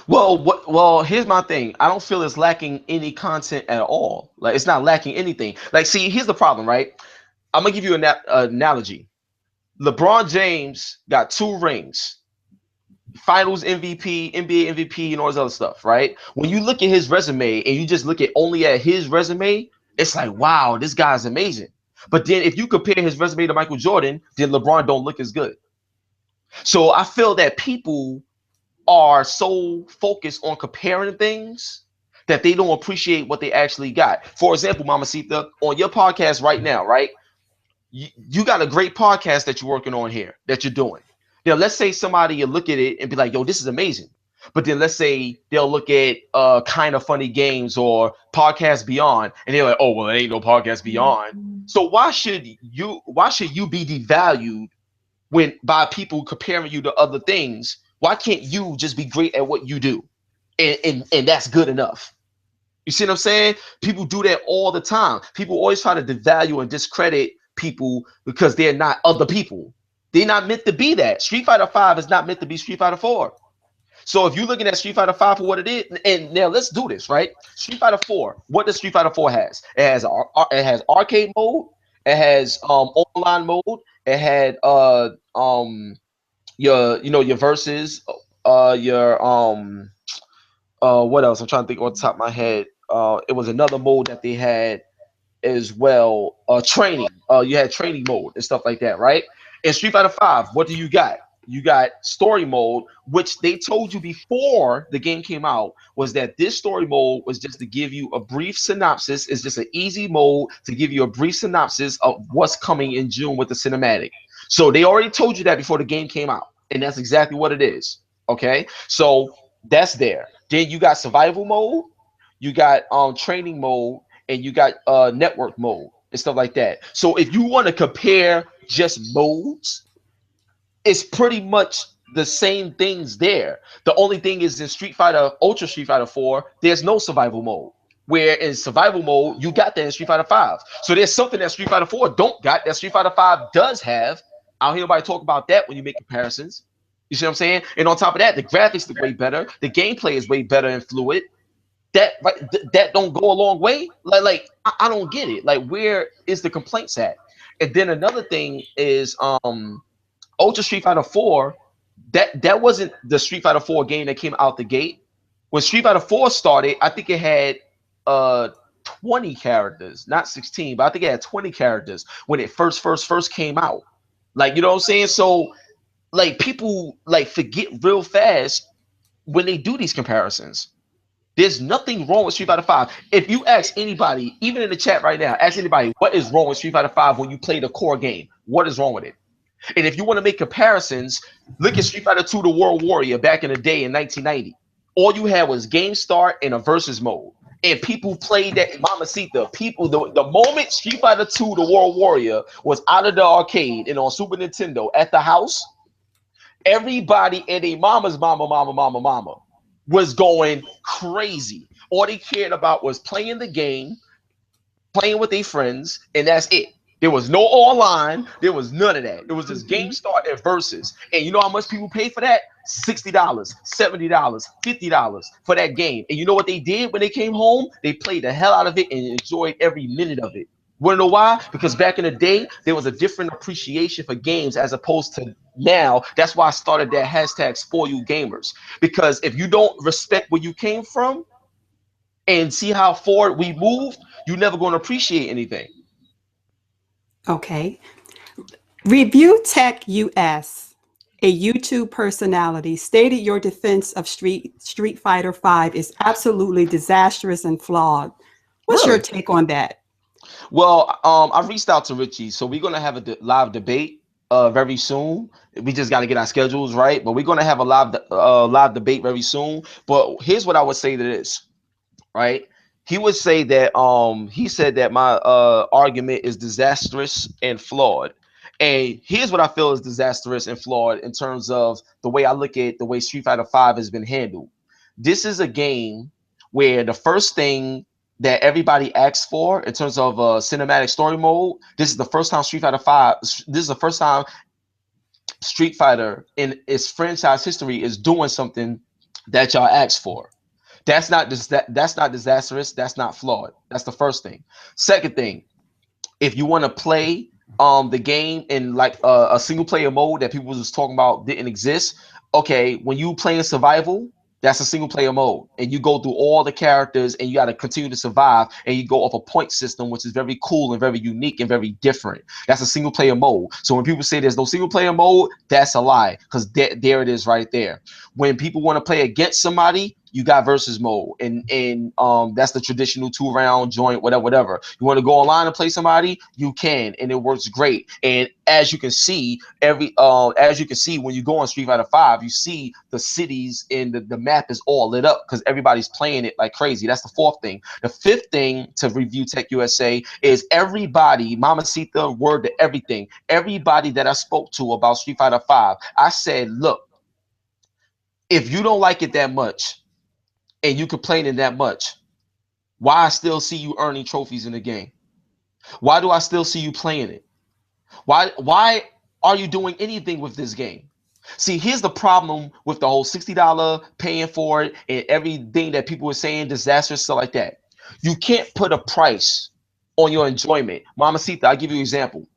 Well, here's my thing. I don't feel it's lacking any content at all. Like it's not lacking anything. Like, see, here's the problem, right? I'm gonna give you an analogy. LeBron James got 2 rings, Finals MVP, NBA MVP, and all this other stuff, right? When you look at his resume and you just look at only at his resume, it's like, wow, this guy's amazing. But then if you compare his resume to Michael Jordan, then LeBron don't look as good. So I feel that people are so focused on comparing things that they don't appreciate what they actually got. For example, MamaCita, on your podcast right now, right? You got a great podcast that you're working on here that you're doing. Now, let's say somebody will look at it and be like, yo, this is amazing. But then let's say they'll look at Kind of Funny Games or Podcast Beyond, and they're like, oh, well, it ain't no Podcast Beyond. So why should you be devalued when by people comparing you to other things? Why can't you just be great at what you do? And that's good enough. You see what I'm saying? People do that all the time. People always try to devalue and discredit people because they're not other people. They're not meant to be that. Street Fighter 5 is not meant to be Street Fighter 4. So if you're looking at Street Fighter 5 for what it is, and now let's do this, right? Street Fighter 4, what does Street Fighter 4 has? It has arcade mode, it has online mode, it had your verses, your what else? I'm trying to think on the top of my head. It was another mode that they had as well. Training. You had training mode and stuff like that, right? In Street Fighter 5, what do you got? You got story mode, which they told you before the game came out was that this story mode was just to give you a brief synopsis. It's just an easy mode to give you a brief synopsis of what's coming in June with the cinematic. So they already told you that before the game came out, and that's exactly what it is. Okay, so that's there. Then you got survival mode, you got training mode, and you got network mode and stuff like that. So if you want to compare just modes, it's pretty much the same things there. The only thing is in Street Fighter, Ultra Street Fighter 4, there's no survival mode. Where in survival mode, you got that in Street Fighter 5. So there's something that Street Fighter 4 don't got that Street Fighter 5 does have. I don't hear nobody talk about that when you make comparisons. You see what I'm saying? And on top of that, the graphics look way better. The gameplay is way better and fluid. That don't go a long way. I don't get it. Like, where is the complaints at? And then another thing is Ultra Street Fighter 4, that wasn't the Street Fighter 4 game that came out the gate. When Street Fighter 4 started, I think it had 20 characters, not 16, but I think it had 20 characters when it first came out. Like, you know what I'm saying? So like people like forget real fast when they do these comparisons. There's nothing wrong with Street Fighter 5. If you ask anybody, even in the chat right now, ask anybody what is wrong with Street Fighter 5 when you play the core game. What is wrong with it? And if you want to make comparisons, look at Street Fighter 2 The World Warrior back in the day in 1990. All you had was game start and a versus mode. And people played that in MamaCita. People, the moment Street Fighter 2 The World Warrior was out of the arcade and on Super Nintendo at the house, everybody and a mama was going crazy. All they cared about was playing the game, playing with their friends, and that's it. There was no online. There was none of that. It was just game start and versus. And you know how much people pay for that? $60, $70, $50 for that game. And you know what they did when they came home? They played the hell out of it and enjoyed every minute of it. Want to know why? Because back in the day, there was a different appreciation for games as opposed to now. That's why I started that hashtag Spoil You Gamers. Because if you don't respect where you came from and see how forward we moved, you're never going to appreciate anything. Okay. Review Tech US, a YouTube personality, stated your defense of Street Fighter 5 is absolutely disastrous and flawed. What's your Really? take on that? Well, I reached out to Richie, so we're gonna have a live debate very soon. We just got to get our schedules right, but we're gonna have a live debate very soon. But here's what I would say to this, right? He would say that he said that my argument is disastrous and flawed. And here's what I feel is disastrous and flawed in terms of the way I look at the way Street Fighter 5 has been handled. This is a game where the first thing that everybody asks for in terms of cinematic story mode, this is the first time Street Fighter 5, this is the first time Street Fighter in its franchise history is doing something that y'all asked for. That's not disastrous. That's not flawed. That's the first thing. Second thing, if you want to play the game in like a single player mode that people was talking about didn't exist, okay, when you play in survival, that's a single player mode, and you go through all the characters, and you got to continue to survive, and you go off a point system, which is very cool and very unique and very different. That's a single player mode. So when people say there's no single player mode, that's a lie, because there it is right there. When people want to play against somebody, you got versus mode, and that's the traditional 2 round joint, whatever. You want to go online and play somebody, you can, and it works great. And as you can see, as you can see when you go on Street Fighter 5, you see the cities and the map is all lit up because everybody's playing it like crazy. That's the fourth thing. The fifth thing to review Tech USA is everybody, MamaCita, word to everything. Everybody that I spoke to about Street Fighter 5, I said, look, if you don't like it that much and you complaining that much, why I still see you earning trophies in the game? Why do I still see you playing it? Why are you doing anything with this game? See, here's the problem with the whole $60 paying for it and everything that people were saying, disastrous stuff like that. You can't put a price on your enjoyment. Mama Sita, I'll give you an example.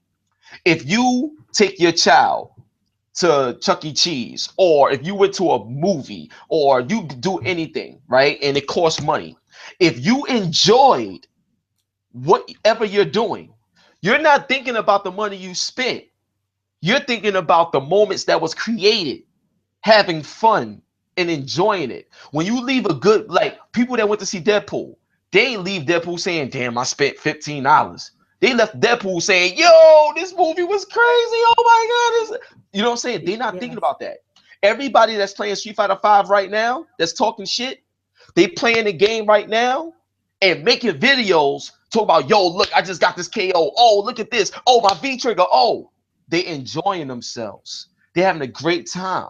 If you take your child to Chuck E. Cheese, or if you went to a movie, or you do anything, right, and it costs money, if you enjoyed whatever you're doing, you're not thinking about the money you spent. You're thinking about the moments that was created, having fun and enjoying it. When you leave a good, like people that went to see Deadpool, they ain't leave Deadpool saying, damn, I spent $15. They left Deadpool saying, yo, this movie was crazy. Oh my God. You know what I'm saying? They're not thinking Yes. about that. Everybody that's playing Street Fighter 5 right now, that's talking shit, they playing the game right now and making videos talk about, yo, look, I just got this KO. Oh, look at this. Oh, my V trigger. Oh, they enjoying themselves. They're having a great time.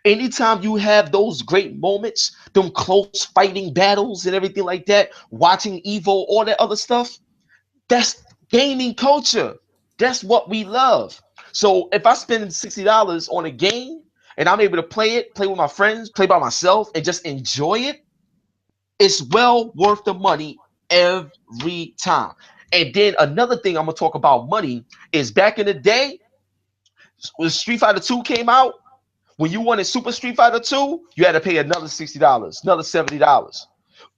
Anytime you have those great moments, them close fighting battles and everything like that, watching Evo, all that other stuff, that's gaming culture. That's what we love. So if I spend $60 on a game and I'm able to play it, play with my friends, play by myself, and just enjoy it, it's well worth the money every time. And then another thing I'm gonna talk about money is back in the day when Street Fighter 2 came out, when you wanted Super Street Fighter 2, you had to pay another $60, another $70,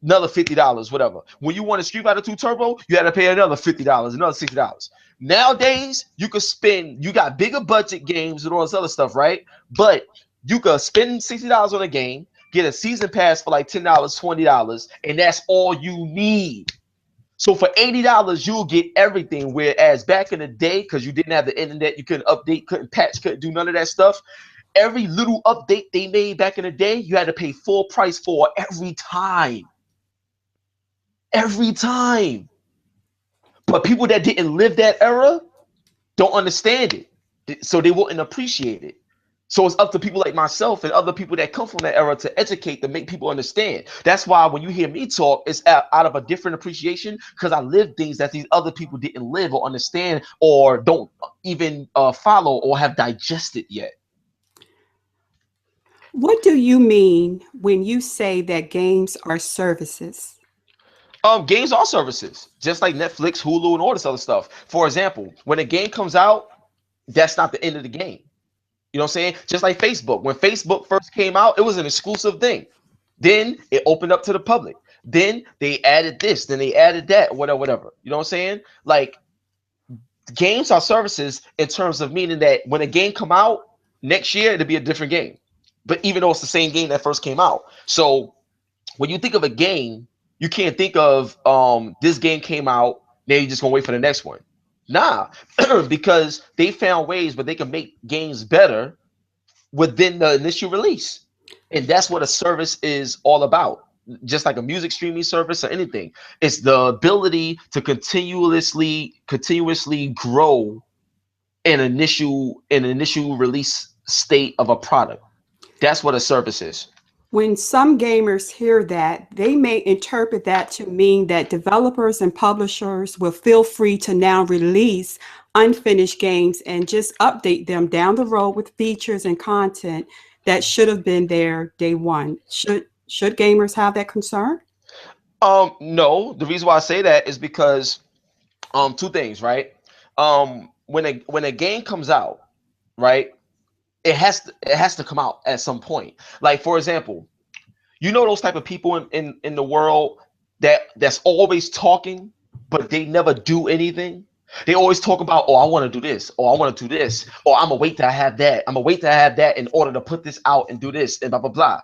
another $50, whatever. When you wanted Street Fighter 2 Turbo, you had to pay another $50, another $60. Nowadays, you could spend, you got bigger budget games and all this other stuff, right? But you could spend $60 on a game, get a season pass for like $10, $20, and that's all you need. So for $80, you'll get everything. Whereas back in the day, because you didn't have the internet, you couldn't update, couldn't patch, couldn't do none of that stuff. Every little update they made back in the day, you had to pay full price for every time. Every time. But people that didn't live that era don't understand it. So they wouldn't appreciate it. So it's up to people like myself and other people that come from that era to educate, to make people understand. That's why when you hear me talk, it's out of a different appreciation because I live things that these other people didn't live or understand or don't even follow or have digested yet. What do you mean when you say that games are services? Games are services, just like Netflix, Hulu, and all this other stuff. For example, when a game comes out, that's not the end of the game. You know what I'm saying? Just like Facebook. When Facebook first came out, it was an exclusive thing. Then it opened up to the public. Then they added this, then they added that, whatever, whatever. You know what I'm saying? Like games are services in terms of meaning that when a game come out next year, it'll be a different game. But even though it's the same game that first came out. So when you think of a game, you can't think of this game came out Now you're just gonna wait for the next one. Nah, because they found ways where they can make games better within the initial release. And that's what a service is all about. Just like a music streaming service or anything, it's the ability to continuously grow an initial release state of a product. That's what a service is. When some gamers hear that, they may interpret that to mean that developers and publishers will feel free to now release unfinished games and just update them down the road with features and content that should have been there day one. Should gamers have that concern? No, the reason why I say that is because two things, right? When a game comes out, right, it has to come out at some point. Like for example, those type of people in the world that's always talking, but they never do anything. They always talk about, oh, I want to do this, or I want to do this, or I'm gonna wait till I have that. I'm gonna wait till I have that in order to put this out and do this and blah blah blah.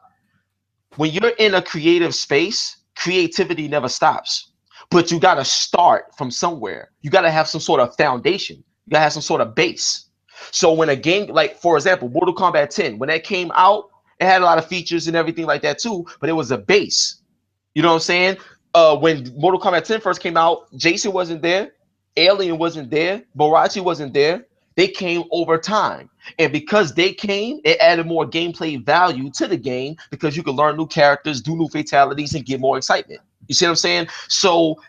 When you're in a creative space, creativity never stops. But you got to start from somewhere. You got to have some sort of foundation. You got to have some sort of base. So when a game, like for example, Mortal Kombat 10, when that came out, it had a lot of features and everything like that too, but it was a base. You know what I'm saying? When Mortal Kombat 10 first came out, Jason wasn't there, Alien wasn't there, Borachi wasn't there. They came over time. And because they came, it added more gameplay value to the game because you could learn new characters, do new fatalities, and get more excitement. You see what I'm saying? So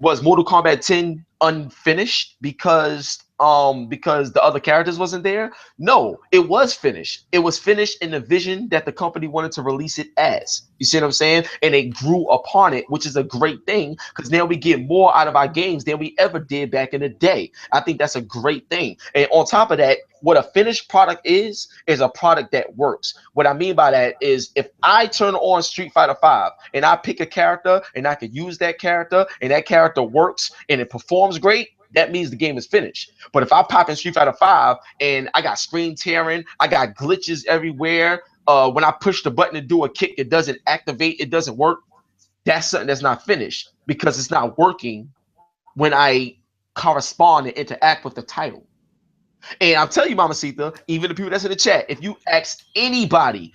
was Mortal Kombat 10 unfinished because the other characters wasn't there? No, it was finished. It was finished in the vision that the company wanted to release it as. You see what I'm saying? And they grew upon it, which is a great thing because now we get more out of our games than we ever did back in the day. I think that's a great thing. And on top of that, what a finished product is a product that works. What I mean by that is if I turn on Street Fighter 5 and I pick a character and I can use that character and that character works and it performs great, that means the game is finished. But if I pop in Street Fighter 5 and I got screen tearing, I got glitches everywhere, when I push the button to do a kick, it doesn't activate, it doesn't work, that's something that's not finished because it's not working when I correspond and interact with the title. And I'll tell you, Mamacita, even the people that's in the chat, if you ask anybody,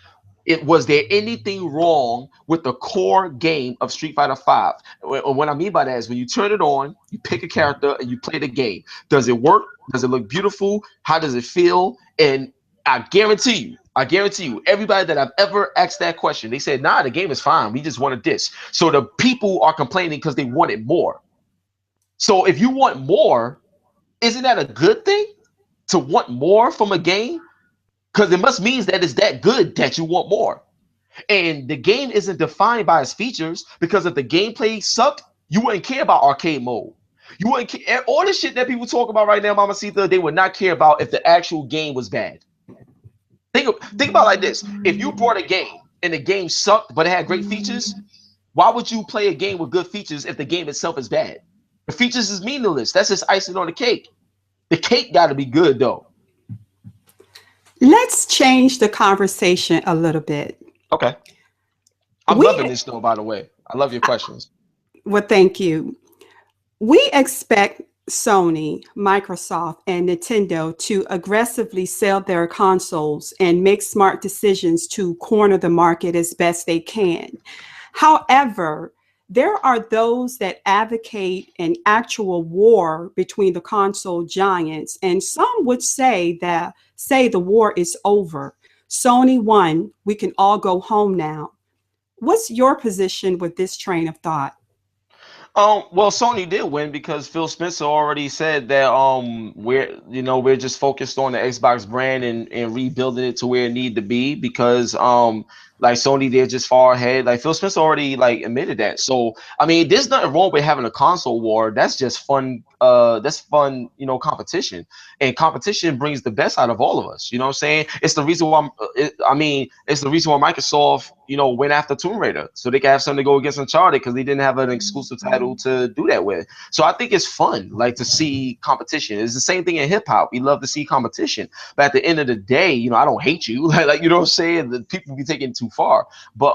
was there anything wrong with the core game of Street Fighter 5? What I mean by that is when you turn it on, you pick a character and you play the game. Does it work? Does it look beautiful? How does it feel? And I guarantee you, everybody that I've ever asked that question, they said, nah, the game is fine. We just wanted this. So the people are complaining because they wanted more. So if you want more, isn't that a good thing? To want more from a game, because it must means that it's that good that you want more. And the game isn't defined by its features, because if the gameplay sucked, you wouldn't care about arcade mode. You wouldn't care. All the shit that people talk about right now, Mamacita, they would not care about if the actual game was bad. Think about it like this: if you brought a game and the game sucked but it had great features, why would you play a game with good features if the game itself is bad? The features is meaningless. That's just icing on the cake. The cake got to be good though. Let's change the conversation a little bit. Okay. I'm We, loving this though, by the way. I love your questions. well, thank you. We expect Sony, Microsoft, and Nintendo to aggressively sell their consoles and make smart decisions to corner the market as best they can. However, there are those that advocate an actual war between the console giants, and some would say the war is over. Sony won. We can all go home now. What's your position with this train of thought? Well, Sony did win because Phil Spencer already said that we're just focused on the Xbox brand and rebuilding it to where it need to be because like Sony they're just far ahead. Like Phil Spencer already like admitted that. So I mean, there's nothing wrong with having a console war. That's just fun. That's fun, competition, and competition brings the best out of all of us. You know what I'm saying? It's the reason why. It's the reason why Microsoft, went after Tomb Raider, so they could have something to go against Uncharted because they didn't have an exclusive title to do that with. So I think it's fun, like to see competition. It's the same thing in hip hop. We love to see competition, but at the end of the day, I don't hate you. Like you know what I'm saying? The people be taking it too far, but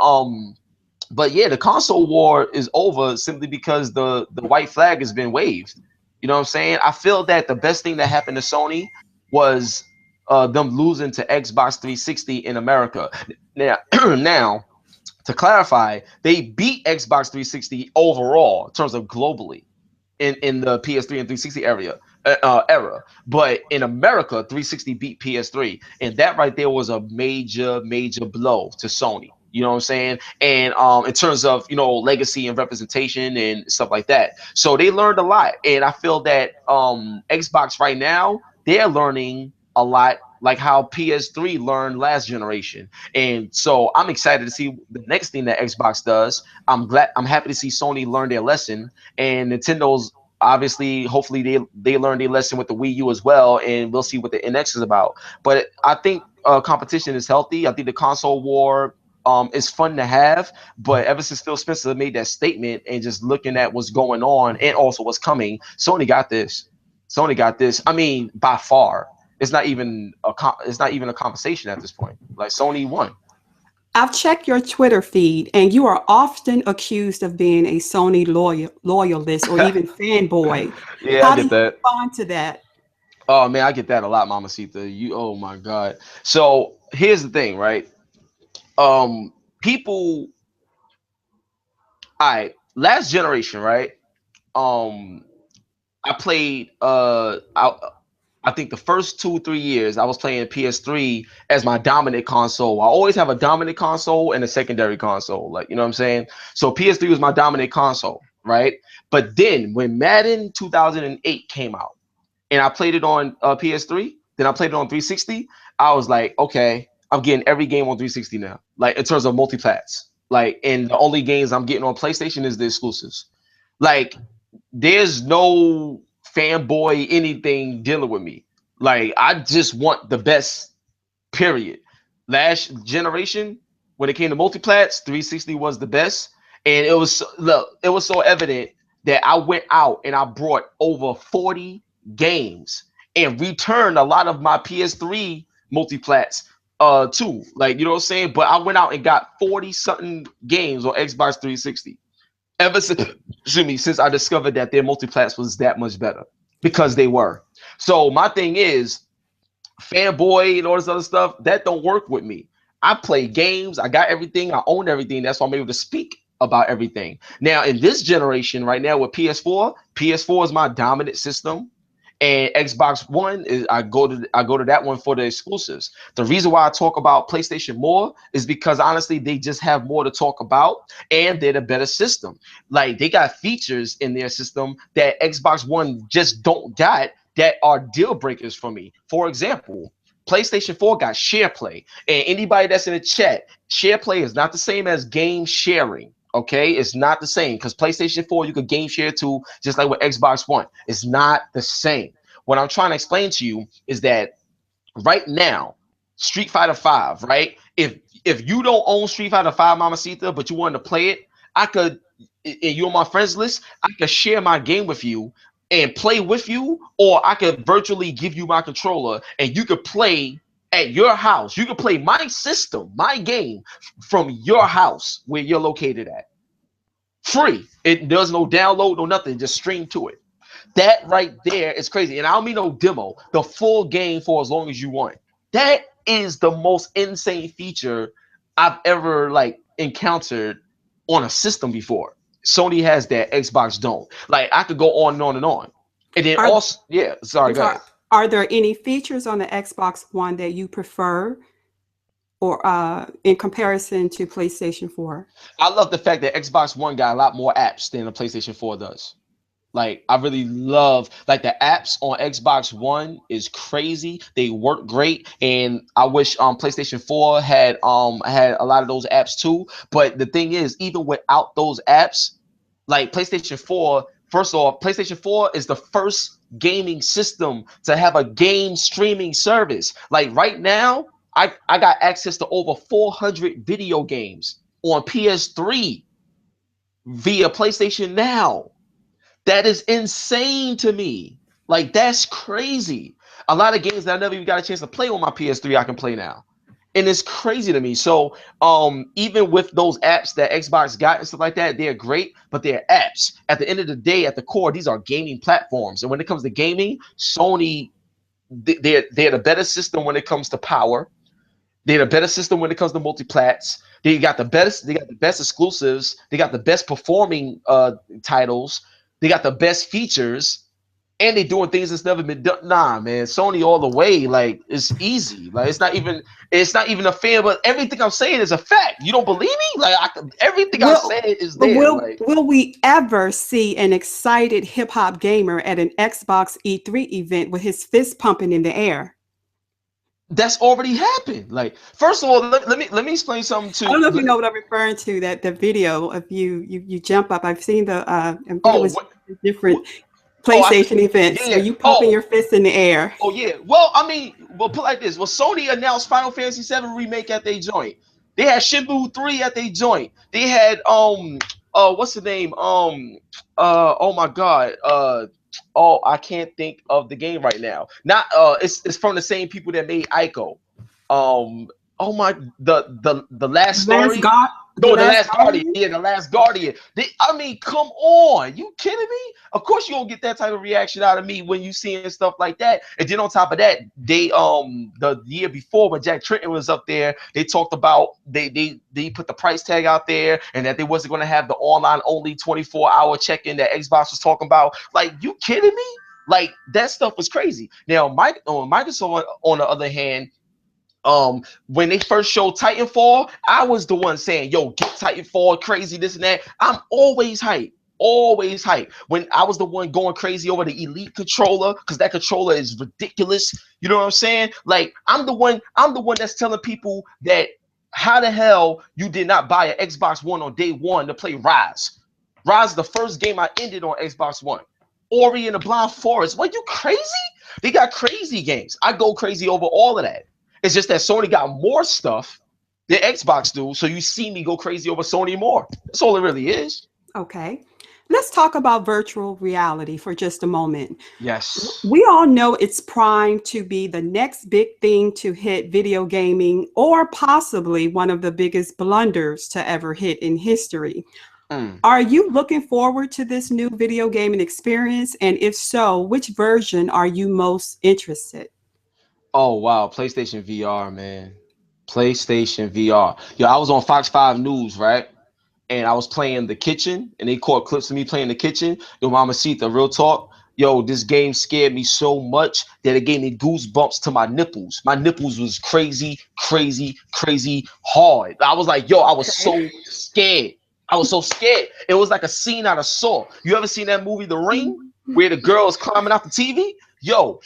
But yeah, the console war is over simply because the white flag has been waved. You know what I'm saying? I feel that the best thing that happened to Sony was them losing to Xbox 360 in America. Now, now to clarify, they beat Xbox 360 overall in terms of globally in the PS3 and 360 era. But in America, 360 beat PS3, and that right there was a major blow to Sony. You know what I'm saying? And in terms of legacy and representation and stuff like that, so they learned a lot, and I feel that Xbox right now they're learning a lot, like how PS3 learned last generation. And so I'm excited to see the next thing that Xbox does. I'm happy to see Sony learn their lesson, and Nintendo's obviously, hopefully they learned their lesson with the Wii U as well, and we'll see what the NX is about. But I think competition is healthy. I think the console war is fun to have, but ever since Phil Spencer made that statement and just looking at what's going on and also what's coming, Sony got this. Sony got this. I mean, by far, it's not even a conversation at this point. Like Sony won. I've checked your Twitter feed, and you are often accused of being a Sony loyalist or even fanboy. Yeah, I How do get you that. respond to that? Oh man, I get that a lot, Mamacita. Oh my God. So here's the thing, right? Um, People, all right, last generation, right? Um, I played I think the first 2 3 years I was playing PS3 as my dominant console. I always have a dominant console and a secondary console, like you know what I'm saying. So PS3 was my dominant console, right? But then when Madden 2008 came out, and I played it on PS3, then I played it on 360. I was like, okay, I'm getting every game on 360 now, like in terms of multiplats. Like, and the only games I'm getting on PlayStation is the exclusives. Like, there's no fanboy anything dealing with me. Like, I just want the best. Period. Last generation, when it came to multiplats, 360 was the best, and it was so evident that I went out and I brought over 40 games and returned a lot of my PS3 multiplats too. Like you know what I'm saying? But I went out and got 40 something games on Xbox 360 ever since excuse me, since I discovered that their multiplats was that much better because they were. So my thing is fanboy and all this other stuff that don't work with me. I play games, I got everything, I own everything. That's why I'm able to speak about everything. Now in this generation right now with PS4 is my dominant system, and Xbox One is I go to that one for the exclusives. The reason why I talk about PlayStation more is because honestly they just have more to talk about, and they're the better system. Like they got features in their system that Xbox One just don't got, that are deal breakers for me. For example, PlayStation 4 got share play. And anybody that's in the chat, share play is not the same as game sharing. Okay, it's not the same because PlayStation 4 you could game share too, just like with Xbox One. It's not the same. What I'm trying to explain to you is that right now, Street Fighter 5, right? If you don't own Street Fighter 5 Mamacita, but you wanted to play it, I could, and you're on my friends list, I could share my game with you and play with you, or I could virtually give you my controller and you could play at your house. You could play my system, my game from your house where you're located at. Free. It does no download, no nothing, just stream to it. That right there is crazy. And I don't mean no demo, the full game for as long as you want. That is the most insane feature I've ever like encountered on a system before. Sony has that, Xbox don't. Like I could go on and on and on. And then Are also, yeah, sorry, I'm go sorry. ahead. Are there any features on the Xbox One that you prefer, or in comparison to PlayStation 4? I love the fact that Xbox One got a lot more apps than the PlayStation 4 does. Like I really love like the apps on Xbox One is crazy. They work great, and I wish PlayStation 4 had a lot of those apps too. But the thing is, even without those apps, like PlayStation 4, first off, PlayStation 4 is the first gaming system to have a game streaming service. Like right now, I got access to over 400 video games on PS3 via PlayStation Now. That is insane to me. Like that's crazy. A lot of games that I never even got a chance to play on my PS3, I can play now. and it's crazy to me. So even with those apps that Xbox got and stuff like that, they're great, but they're apps. At the end of the day, at the core, these are gaming platforms. And when it comes to gaming, Sony, they're the better system when it comes to power. They're the better system when it comes to multiplats. They got the best exclusives. They got the best performing titles. They got the best features, and they doing things that's never been done. Nah, man, Sony all the way. Like it's easy. Like it's not even a fan. But everything I'm saying is a fact. You don't believe me? Like everything I Will said is but there. will Like will we ever see an excited hip hop gamer at an Xbox E3 event with his fist pumping in the air? that's already happened. Like first of all, let me explain something I to. don't know if you know what I'm referring to. That the video of you jump up. I've seen the. I think it Oh was what, different oh I PlayStation yeah, events. Are yeah. you pumping Oh your fist in the air? Oh yeah. Well, I mean, we'll put it like this. Well, Sony announced Final Fantasy VII remake at their joint. They had Shenmue 3 at their joint. They had what's the name? Oh my god. Oh, I can't think of the game right now. Not it's from the same people that made Ico. Um oh my the last story. The No, the last last Guardian. Guardian. Yeah, the last Guardian. I mean, come on. You kidding me? Of course you don't get that type of reaction out of me when you seeing stuff like that. And then on top of that, they the year before when Jack Tritton was up there, they talked about they put the price tag out there and that they wasn't gonna have the online only 24-hour check-in that Xbox was talking about. Like, you kidding me? Like that stuff was crazy. Now, Microsoft on the other hand, when they first showed Titanfall, I was the one saying, yo, get Titanfall, crazy, this and that. I'm always hyped. Always hyped. When I was the one going crazy over the Elite controller, because that controller is ridiculous. You know what I'm saying? Like, I'm the one that's telling people that how the hell you did not buy an Xbox One on day one to play Rise. Rise is the first game I ended on Xbox One. Ori and the Blind Forest. What, you crazy? They got crazy games. I go crazy over all of that. It's just that Sony got more stuff than Xbox do, so you see me go crazy over Sony more. That's all it really is. Okay. Let's talk about virtual reality for just a moment. Yes. We all know it's primed to be the next big thing to hit video gaming, or possibly one of the biggest blunders to ever hit in history. Mm. Are you looking forward to this new video gaming experience? And if so, which version are you most interested? Oh wow, PlayStation VR, man. PlayStation VR. Yo, I was on Fox 5 News, right? And I was playing the kitchen, and they caught clips of me playing the kitchen. Yo, MamaCita, real talk. Yo, this game scared me so much that it gave me goosebumps to my nipples. My nipples was crazy, crazy, crazy hard. I was like, yo, I was Okay. so scared. I was so scared. It was like a scene out of Saw. You ever seen that movie, The Ring, where the girl is climbing out the TV? Yo,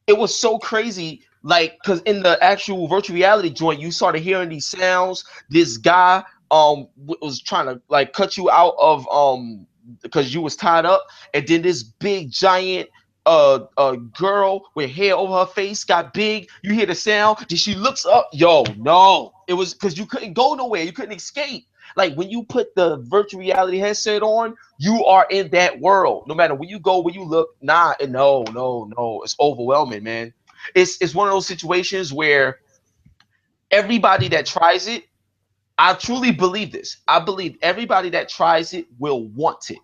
it was so crazy. Like, cause in the actual virtual reality joint, you started hearing these sounds. This guy was trying to like cut you out of because you was tied up, and then this big giant girl with hair over her face got big. You hear the sound. Then she looks up. Yo, no, it was because you couldn't go nowhere. You couldn't escape. Like when you put the virtual reality headset on, you are in that world. No matter where you go, where you look, nah, no, no, no. It's overwhelming, man. It's one of those situations where everybody that tries it, I truly believe this. I believe everybody that tries it will want it.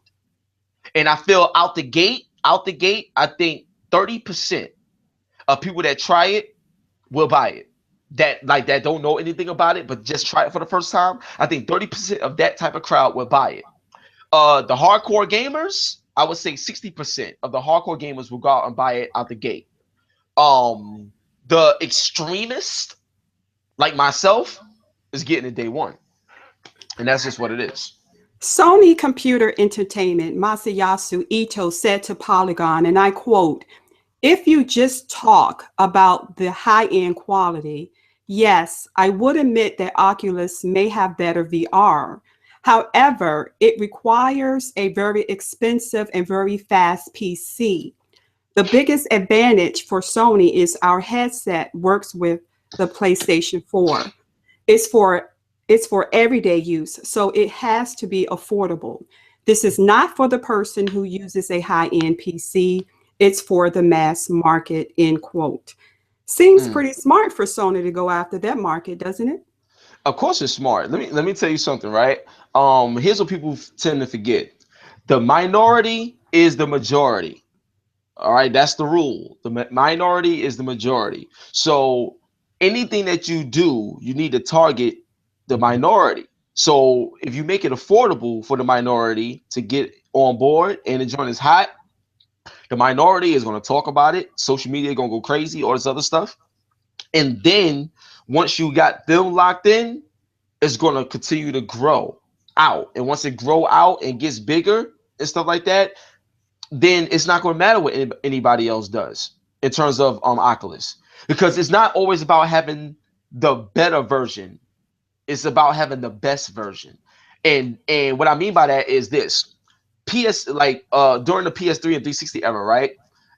And I feel out the gate, I think 30% of people that try it will buy it. That don't know anything about it, but just try it for the first time. I think 30% of that type of crowd will buy it. The hardcore gamers, I would say 60% of the hardcore gamers will go out and buy it out the gate. Um, the extremist, like myself, is getting it day one, and that's just what it is. Sony Computer Entertainment Masayasu Ito said to Polygon, and I quote, if you just talk about the high end quality, yes, I would admit that Oculus may have better VR. However, it requires a very expensive and very fast PC. The biggest advantage for Sony is our headset works with the PlayStation 4. It's for it's for everyday use, so it has to be affordable. This is not for the person who uses a high-end PC. It's for the mass market, end quote. Seems Mm. pretty smart for Sony to go after that market, doesn't it? Of course, it's smart. Let me tell you something, right? Here's what people tend to forget: the minority is the majority. All right, that's the rule. The minority is the majority. So anything that you do, you need to target the minority. So if you make it affordable for the minority to get on board and the joint is hot, the minority is going to talk about it. Social media is going to go crazy, all this other stuff. And then once you got them locked in, it's going to continue to grow out. And once it grow out and gets bigger and stuff like that, then it's not going to matter what anybody else does in terms of Oculus, because it's not always about having the better version. It's about having the best version. And what I mean by that is this: PS, like during the PS3 and 360 era, right?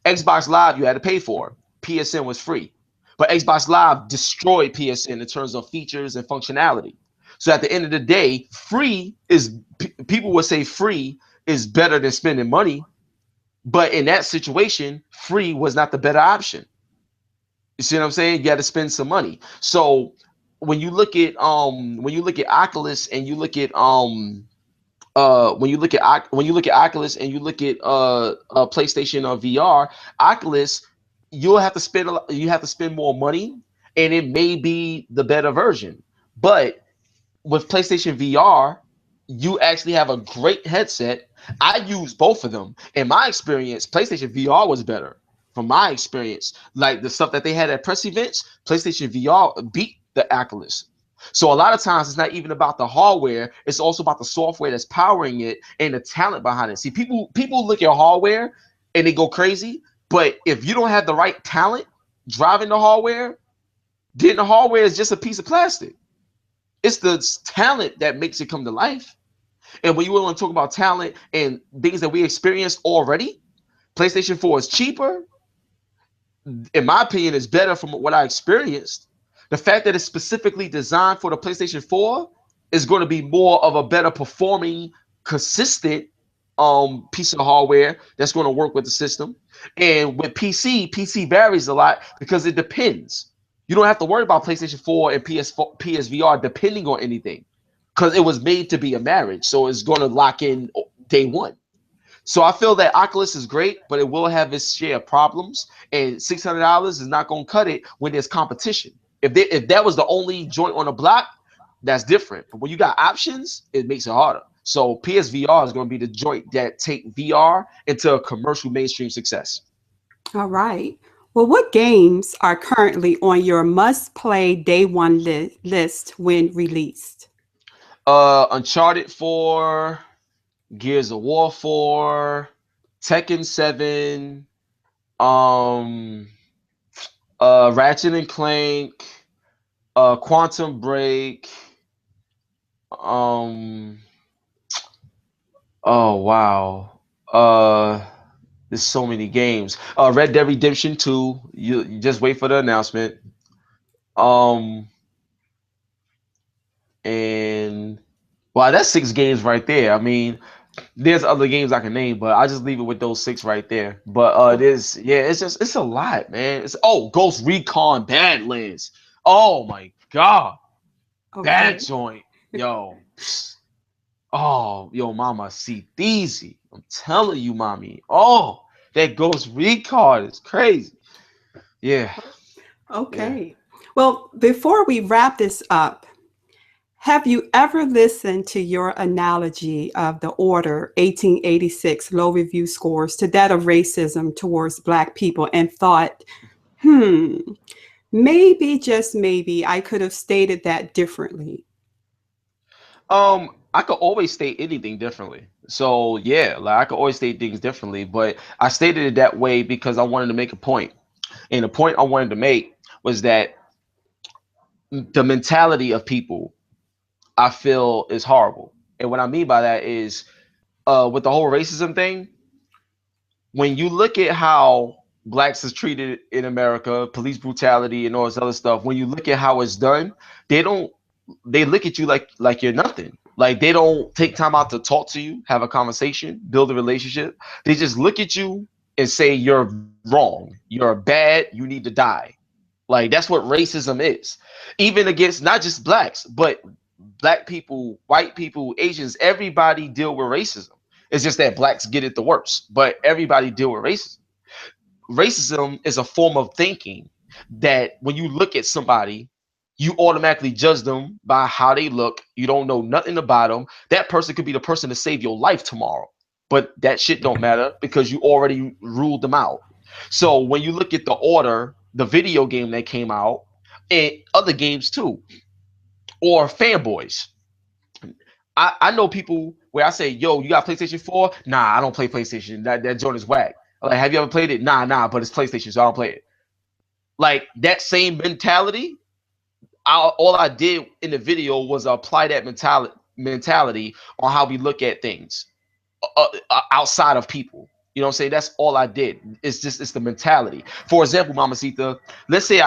Xbox Live you had to pay for. PSN was free. But Xbox Live destroyed PSN in terms of features and functionality. So at the end of the day, free is people would say free is better than spending money, but in that situation, free was not the better option. You see what I'm saying? You got to spend some money. So when you look at Oculus and you look at when you look at Oculus and you look at PlayStation or VR, Oculus, you have to spend more money, and it may be the better version. But with PlayStation VR, you actually have a great headset. I use both of them. In my experience, PlayStation VR was better. From my experience, like the stuff that they had at press events, PlayStation VR beat the Oculus. So a lot of times it's not even about the hardware; it's also about the software that's powering it and the talent behind it. See, people look at hardware and they go crazy, but if you don't have the right talent driving the hardware, then the hardware is just a piece of plastic. It's the talent that makes it come to life. And when you want to talk about talent and things that we experienced already, PlayStation 4 is cheaper. In my opinion, is better from what I experienced. The fact that it's specifically designed for the PlayStation 4 is going to be more of a better performing, consistent piece of hardware that's going to work with the system. And with PC varies a lot because it depends. You don't have to worry about PlayStation 4 and PS4, PSVR depending on anything because it was made to be a marriage. So it's going to lock in day one. So I feel that Oculus is great, but it will have its share of problems. And $600 is not going to cut it when there's competition. If that was the only joint on the block, that's different. But when you got options, it makes it harder. So PSVR is going to be the joint that take VR into a commercial mainstream success. All right. Well, what games are currently on your must play day one list when released? Uncharted 4, Gears of War 4, Tekken 7, um, Ratchet and Clank, Quantum Break. Um. Oh wow. There's so many games. Red Dead Redemption 2. You just wait for the announcement. Um. And wow, that's six games right there. I mean, there's other games I can name, but I just leave it with those six right there. But Oh, there's yeah, it's a lot, man. It's Ghost Recon Badlands. Oh my god, that okay. joint, yo. Oh, yo, mama, see easy. I'm telling you, mommy. Oh, that Ghost Recon is crazy. Yeah, yeah. Okay. Well, before we wrap this up, have you ever listened to your analogy of the order 1886 low review scores to that of racism towards Black people and thought, hmm, maybe, just maybe, I could have stated that differently? I could always state anything differently. So yeah, like I could always state things differently, but I stated it that way because I wanted to make a point. And the point I wanted to make was that the mentality of people I feel is horrible. And what I mean by that is with the whole racism thing, when you look at how blacks is treated in America, police brutality and all this other stuff, when you look at how it's done, they don't they look at you like you're nothing. Like they don't take time out to talk to you, have a conversation, build a relationship. They just look at you and say you're wrong, you're bad, you need to die. Like that's what racism is. Even against not just blacks, but black people, white people, Asians, everybody deal with racism. It's just that blacks get it the worst, but everybody deal with racism. Racism is a form of thinking that when you look at somebody, you automatically judge them by how they look. You don't know nothing about them. That person could be the person to save your life tomorrow, but that shit don't matter because you already ruled them out. So when you look at the order, the video game that came out, and other games too, or fanboys, I know people where I say, "Yo, you got PlayStation 4?" Nah, I don't play PlayStation. That joint is whack. Like, have you ever played it? Nah, but it's PlayStation, so I don't play it. Like that same mentality, all I did in the video was apply that mentality on how we look at things outside of people. You know what I'm saying? That's all I did. It's the mentality. For example, MamaCita, let's say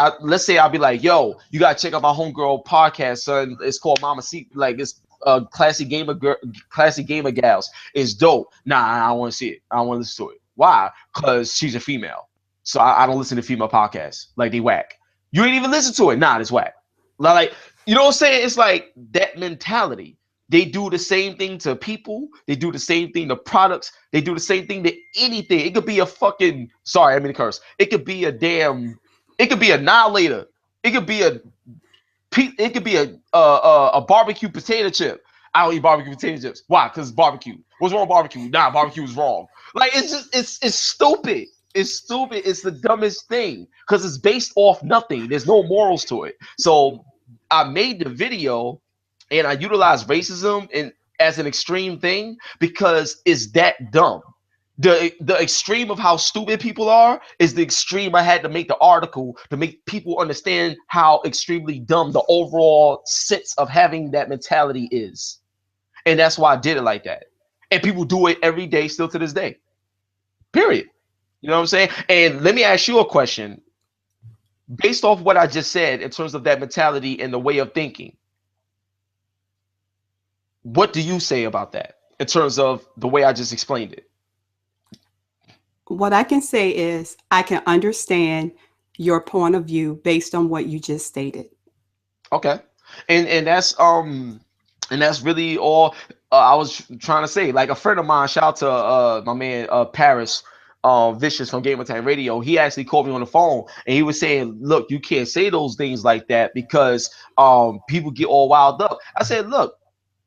I'll be like, yo, you gotta check out my homegirl podcast, son. It's called MamaCita. Like it's classy gamer gals. It's dope. Nah, I don't want to see it. I don't want to listen to it. Why? Because she's a female. So I don't listen to female podcasts. Like they whack. You ain't even listen to it. Nah, it's whack. Like you know what I'm saying? It's like that mentality. They do the same thing to people. They do the same thing to products. They do the same thing to anything. It could be a fucking sorry, I mean to curse. It could be a damn. It could be a annihilator. It could be a. It could be a barbecue potato chip. I don't eat barbecue potato chips. Why? Because barbecue. What's wrong with barbecue? Nah, barbecue is wrong. Like it's just it's stupid. It's stupid. It's the dumbest thing because it's based off nothing. There's no morals to it. So I made the video and I utilized racism and as an extreme thing because it's that dumb. The extreme of how stupid people are is the extreme I had to make the article to make people understand how extremely dumb the overall sense of having that mentality is. And that's why I did it like that. And people do it every day still to this day. Period. You know what I'm saying? And let me ask you a question. Based off what I just said in terms of that mentality and the way of thinking, what do you say about that in terms of the way I just explained it? What I can say is I can understand your point of view based on what you just stated. Okay, and that's really all I was trying to say. Like a friend of mine, shout out to my man Paris Vicious from Game Time Radio. He actually called me on the phone and he was saying, "Look, you can't say those things like that because people get all wild up." I said, "Look,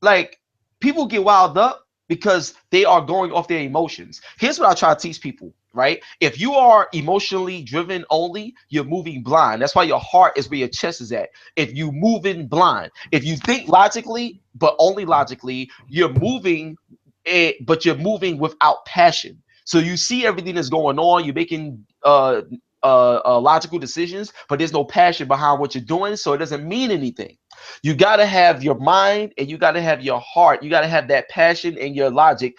like people get wild up because they are going off their emotions. Here's what I try to teach people, right? If you are emotionally driven only, you're moving blind. That's why your heart is where your chest is at. If you move in blind, if you think logically, but only logically, you're moving but you're moving without passion. So you see everything that's going on, you're making logical decisions, but there's no passion behind what you're doing, so it doesn't mean anything. You got to have your mind and you got to have your heart. You got to have that passion and your logic.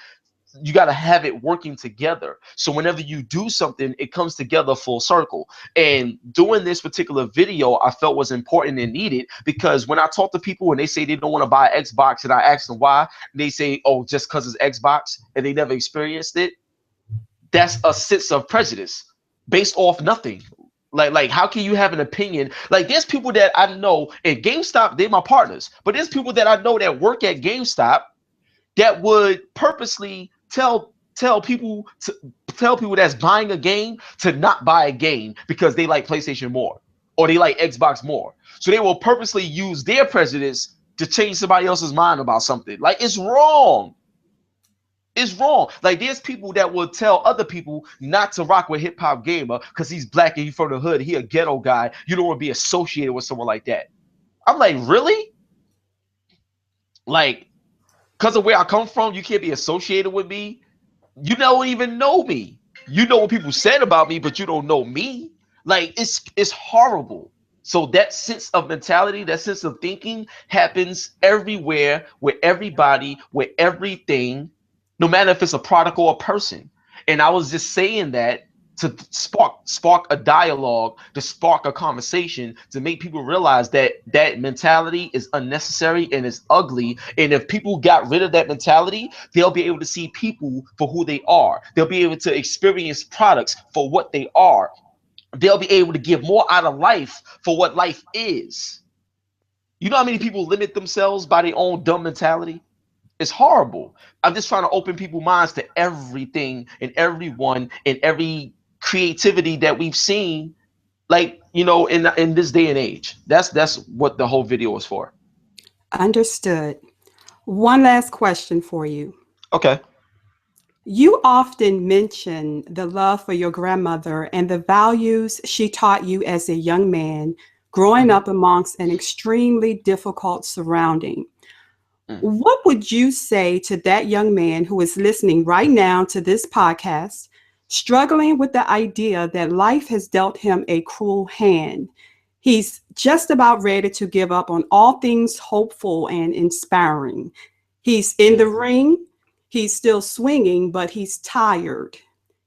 You got to have it working together. So whenever you do something, it comes together full circle. And doing this particular video, I felt was important and needed because when I talk to people and they say they don't want to buy an Xbox and I ask them why, they say, oh, just because it's Xbox and they never experienced it. That's a sense of prejudice based off nothing. Like how can you have an opinion? Like there's people that I know at GameStop, they're my partners, but there's people that I know that work at GameStop that would purposely tell people that's buying a game to not buy a game because they like PlayStation more or they like Xbox more. So they will purposely use their prejudice to change somebody else's mind about something. Like it's wrong. It's wrong. Like there's people that will tell other people not to rock with HipHopGamer because he's black and he's from the hood. He a ghetto guy. You don't want to be associated with someone like that. I'm like, really? Like, because of where I come from, you can't be associated with me. You don't even know me. You know what people said about me, but you don't know me. Like it's horrible. So that sense of mentality, that sense of thinking happens everywhere, with everybody, with everything, no matter if it's a product or a person. And I was just saying that to spark a dialogue, to spark a conversation, to make people realize that that mentality is unnecessary and is ugly. And if people got rid of that mentality, they'll be able to see people for who they are. They'll be able to experience products for what they are. they'll be able to give more out of life for what life is. You know how many people limit themselves by their own dumb mentality? It's horrible. I'm just trying to open people's minds to everything and everyone and every creativity that we've seen, like, in this day and age. That's what the whole video is for. Understood. One last question for you. Okay. You often mention the love for your grandmother and the values she taught you as a young man growing Mhm. up amongst an extremely difficult surrounding. Mm. What would you say to that young man who is listening right now to this podcast, struggling with the idea that life has dealt him a cruel hand? He's just about ready to give up on all things hopeful and inspiring. He's in the Mm. ring, he's still swinging, but he's tired.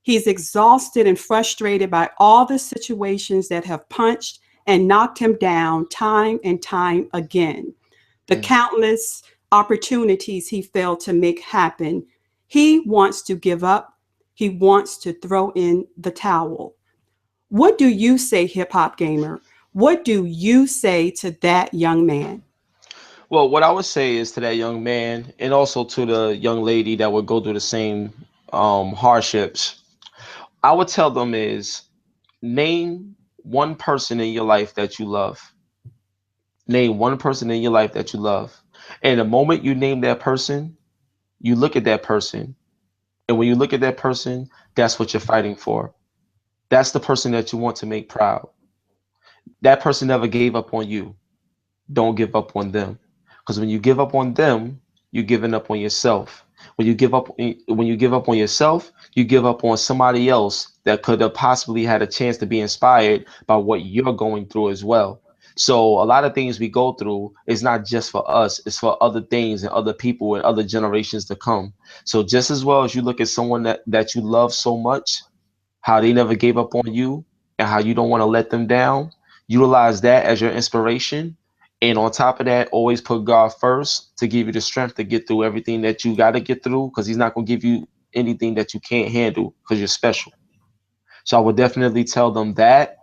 He's exhausted and frustrated by all the situations that have punched and knocked him down time and time again, the Mm. countless opportunities he failed to make happen. He wants to give up. He wants to throw in the towel. What do you say, hip hop gamer? What do you say to that young man? Well, what I would say is to that young man and also to the young lady that would go through the same hardships, I would tell them is name one person in your life that you love. Name one person in your life that you love. And the moment you name that person, you look at that person. And when you look at that person, that's what you're fighting for. That's the person that you want to make proud. That person never gave up on you. Don't give up on them. Because when you give up on them, you're giving up on yourself. When you give up on yourself, you give up on somebody else that could have possibly had a chance to be inspired by what you're going through as well. So a lot of things we go through is not just for us, it's for other things and other people and other generations to come. So just as well as you look at someone that you love so much, how they never gave up on you and how you don't want to let them down. Utilize that as your inspiration. And on top of that, always put God first to give you the strength to get through everything that you got to get through because He's not going to give you anything that you can't handle because you're special. So I would definitely tell them that.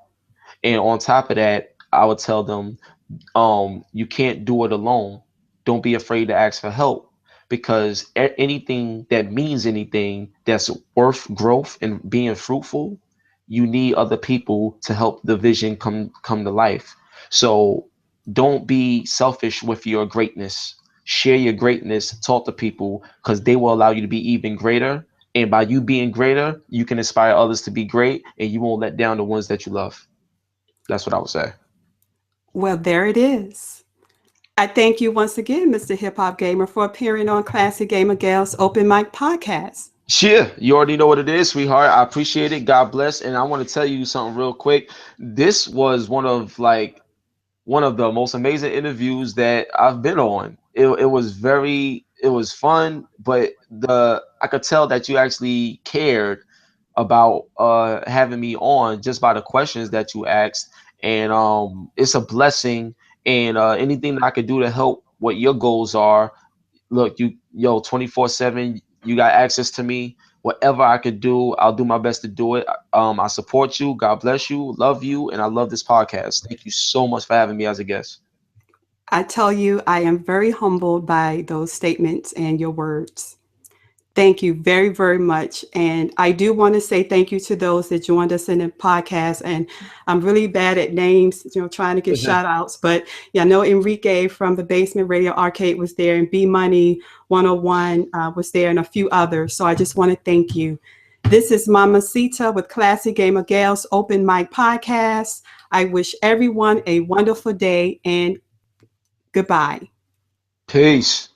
And on top of that, I would tell them you can't do it alone. Don't be afraid to ask for help because anything that means anything that's worth growth and being fruitful, you need other people to help the vision come to life. So don't be selfish with your greatness. Share your greatness, talk to people because they will allow you to be even greater. And by you being greater, you can inspire others to be great and you won't let down the ones that you love. That's what I would say. Well, there it is. I thank you once again, Mr. Hip Hop Gamer, for appearing on Classic Gamer Gals Open Mic Podcast. Sure, you already know what it is, sweetheart. I appreciate it. God bless. And I want to tell you something real quick. This was one of the most amazing interviews that I've been on. It was fun, but the I could tell that you actually cared about having me on just by the questions that you asked. And it's a blessing. And anything that I could do to help what your goals are, look, 24/7, you got access to me. Whatever I could do, I'll do my best to do it. I support you. God bless you. Love you. And I love this podcast. Thank you so much for having me as a guest. I tell you, I am very humbled by those statements and your words. Thank you very, very much. And I do want to say thank you to those that joined us in the podcast. And I'm really bad at names, trying to get shout outs. But yeah, I know Enrique from the Basement Radio Arcade was there, and B Money 101 was there, and a few others. So I just want to thank you. This is MamaCita with Classy Gamer Gals Open Mic Podcast. I wish everyone a wonderful day and goodbye. Peace.